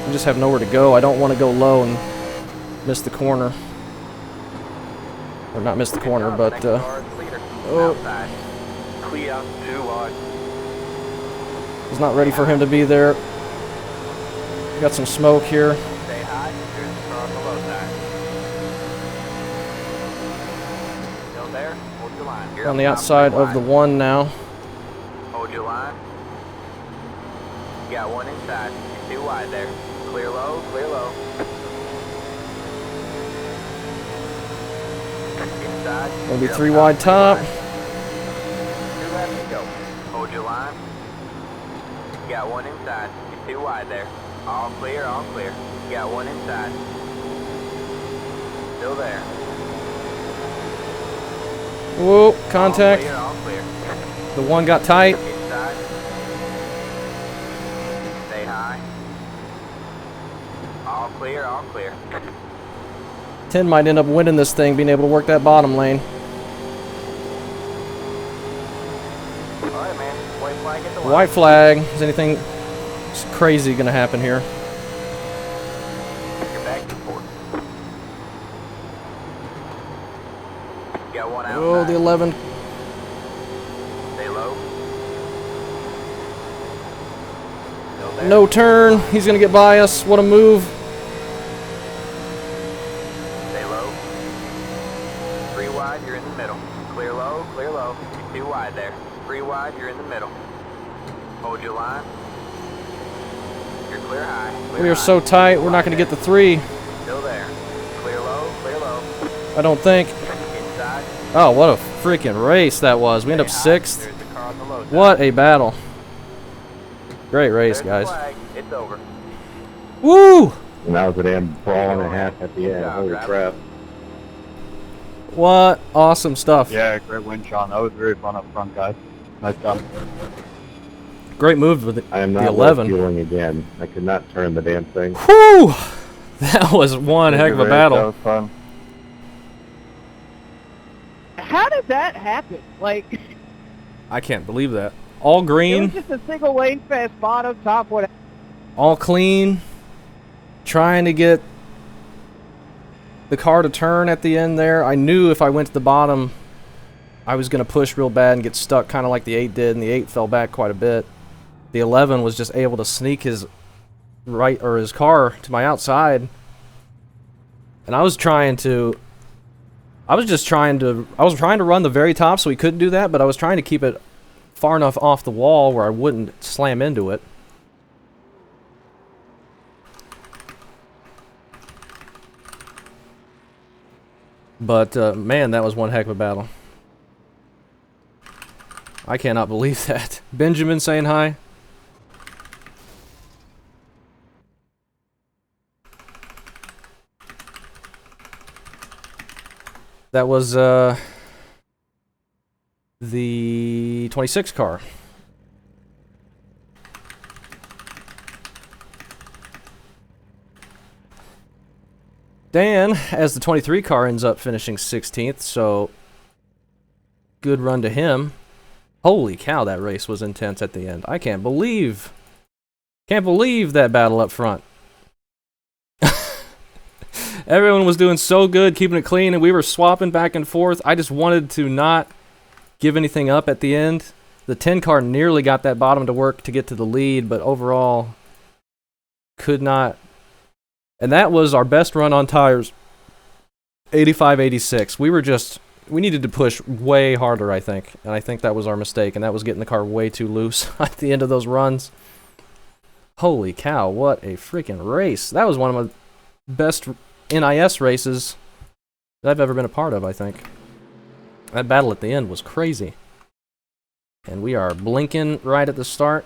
We just have nowhere to go. I don't want to go low and miss the corner. Or not miss the corner, but oh, Clear, 2 wide. was not ready for him to be there. Got some smoke here. Stay high. Here's the car on the low side. Still there? Hold your line. You're On up the top, outside 3 of the wide. 1 now. Hold your line. You got 1 inside. You're 2 wide there. Clear low, clear low. Inside. Gonna be You're up 3 wide top. 2 left to go. Hold your line. You got 1 inside. You're 2 wide there. All clear, all clear. You got 1 inside. Still there. Whoa, contact. All clear, all clear. The 1 got tight. Inside. Stay high. All clear, all clear. 10 might end up winning this thing, being able to work that bottom lane. Alright, man. White flag at the White flag. Is anything crazy gonna happen here? You're back to 4. You got 1 outside. Oh, the 11. Stay low. Still there. No turn. He's gonna get by us. What a move. Stay low. 3 wide, you're in the middle. Clear low, clear low. You're 2 wide there. 3 wide, you're in the middle. Hold your line. You're clear high. Clear We are high. so tight. We're not gonna get the 3. Still there. Clear low, clear low. I don't think. Inside. Oh, what a freaking race that was. We end up Stay high. 6th. There's the car on the low side. What a battle. Great race, There's the guys. flag. It's over. Woo! And that was a damn brawl and a half at the end. Holy crap. What awesome stuff. Yeah, great win, Sean. That was very fun up front, guys. Nice job. Great move with I am the not 11. fueling again. I could not turn the damn thing. Whew! That was one heck of a That battle. was fun. How did that happen? Like, I can't believe that. All it was green, just a single lane fast, bottom, top, whatever. all clean. Trying to get the car to turn at the end there. I knew if I went to the bottom, I was going to push real bad and get stuck, kind of like the 8 did, and the 8 fell back quite a bit. The 11 was just able to sneak his his car to my outside, and I was trying to run the very top so he couldn't do that, but I was trying to keep it far enough off the wall where I wouldn't slam into it. But man, that was one heck of a battle. I cannot believe that. Benjamin saying hi. That was the 26 car. Dan, as the 23 car, ends up finishing 16th, so good run to him. Holy cow, that race was intense at the end. I can't believe that battle up front. Everyone was doing so good, keeping it clean, and we were swapping back and forth. I just wanted to not give anything up at the end. The 10 car nearly got that bottom to work to get to the lead, but overall could not. And that was our best run on tires 85, 86. We needed to push way harder, I think. And I think that was our mistake, and that was getting the car way too loose at the end of those runs. Holy cow, what a freaking race. That was one of my best NIS races that I've ever been a part of, I think. That battle at the end was crazy. And we are blinking right at the start.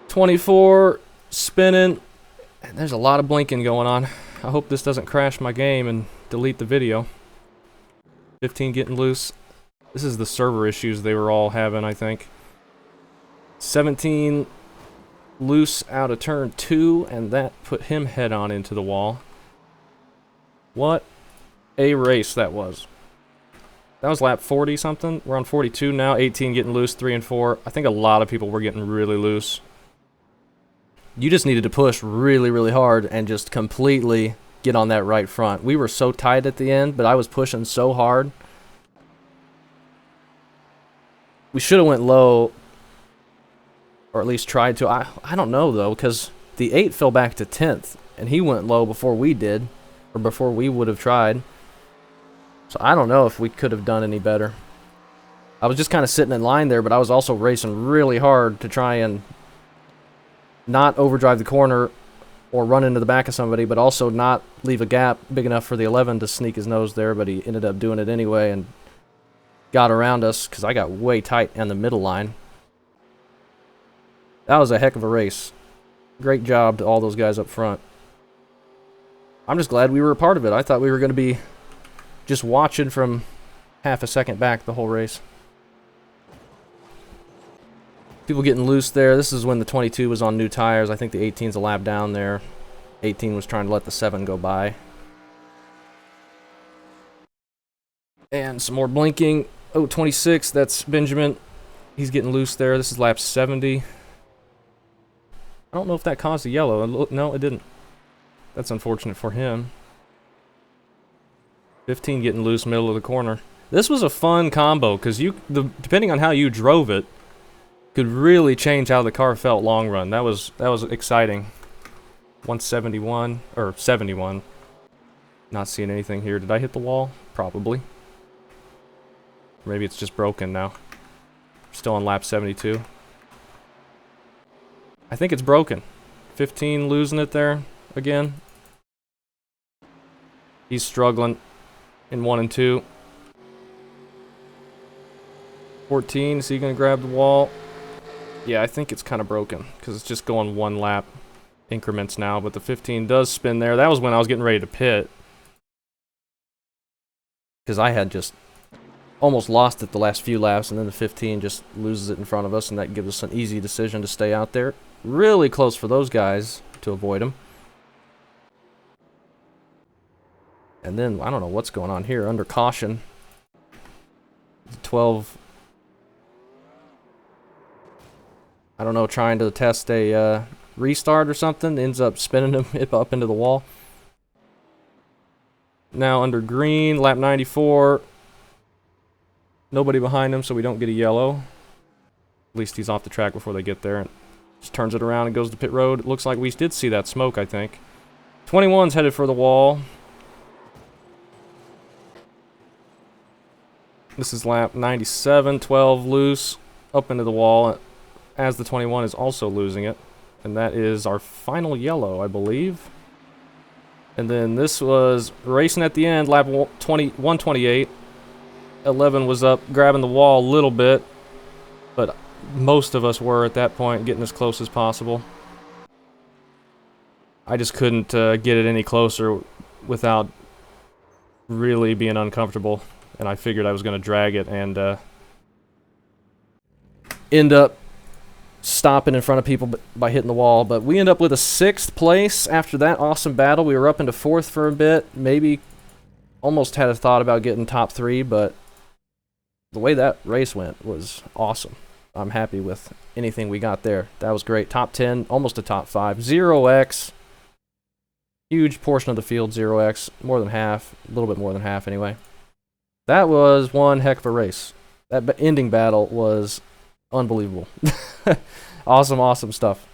24, spinning. And there's a lot of blinking going on. I hope this doesn't crash my game and delete the video. 15 getting loose. This is the server issues they were all having, I think. 17 loose out of turn 2, and that put him head on into the wall. What a race that was. That was lap 40 something. We're on 42 now. 18 getting loose, 3 and 4. I think a lot of people were getting really loose. You just needed to push really, really hard and just completely get on that right front. We were so tight at the end, but I was pushing so hard. We should have went low, or at least tried to. I don't know, though, because the 8 fell back to 10th, and he went low before we did, or before we would have tried. So I don't know if we could have done any better. I was just kind of sitting in line there, but I was also racing really hard to try and not overdrive the corner or run into the back of somebody, but also not leave a gap big enough for the 11 to sneak his nose there, but he ended up doing it anyway and got around us because I got way tight in the middle line. That was a heck of a race. Great job to all those guys up front. I'm just glad we were a part of it. I thought we were going to be just watching from half a second back the whole race. People getting loose there. This is when the 22 was on new tires. I think the 18's a lap down there. 18 was trying to let the 7 go by. And some more blinking. Oh, 26, that's Benjamin. He's getting loose there. This is lap 70. I don't know if that caused a yellow. No, it didn't. That's unfortunate for him. 15 getting loose, middle of the corner. This was a fun combo, because depending on how you drove it, could really change how the car felt long run. That was exciting. 171 or 71. Not seeing anything here. Did I hit the wall? Probably. Maybe it's just broken now. Still on lap 72. I think it's broken. 15 losing it there again. He's struggling in 1 and 2. 14, is he going to grab the wall? Yeah, I think it's kind of broken because it's just going 1 lap increments now, but the 15 does spin there. That was when I was getting ready to pit, because I had just almost lost it the last few laps, and then the 15 just loses it in front of us, and that gives us an easy decision to stay out there. Really close for those guys to avoid him. And then, I don't know what's going on here. Under caution. 12... I don't know, trying to test a restart or something, ends up spinning him up into the wall. Now under green, lap 94. Nobody behind him, so we don't get a yellow. At least he's off the track before they get there. And just turns it around and goes to pit road. It looks like we did see that smoke, I think. 21's headed for the wall. This is lap 97, 12 loose, up into the wall, as the 21 is also losing it. And that is our final yellow, I believe. And then this was racing at the end, lap 128. 11 was up, grabbing the wall a little bit, but most of us were at that point, getting as close as possible. I just couldn't get it any closer without really being uncomfortable, and I figured I was going to drag it and end up stopping in front of people by hitting the wall. But we end up with a 6th place after that awesome battle. We were up into 4th for a bit, maybe almost had a thought about getting top 3, but the way that race went was awesome. I'm happy with anything we got there. That was great. Top 10, almost a top 5. 0x. Huge portion of the field, 0x. More than half. A little bit more than half, anyway. That was one heck of a race. That ending battle was unbelievable. Awesome, awesome stuff.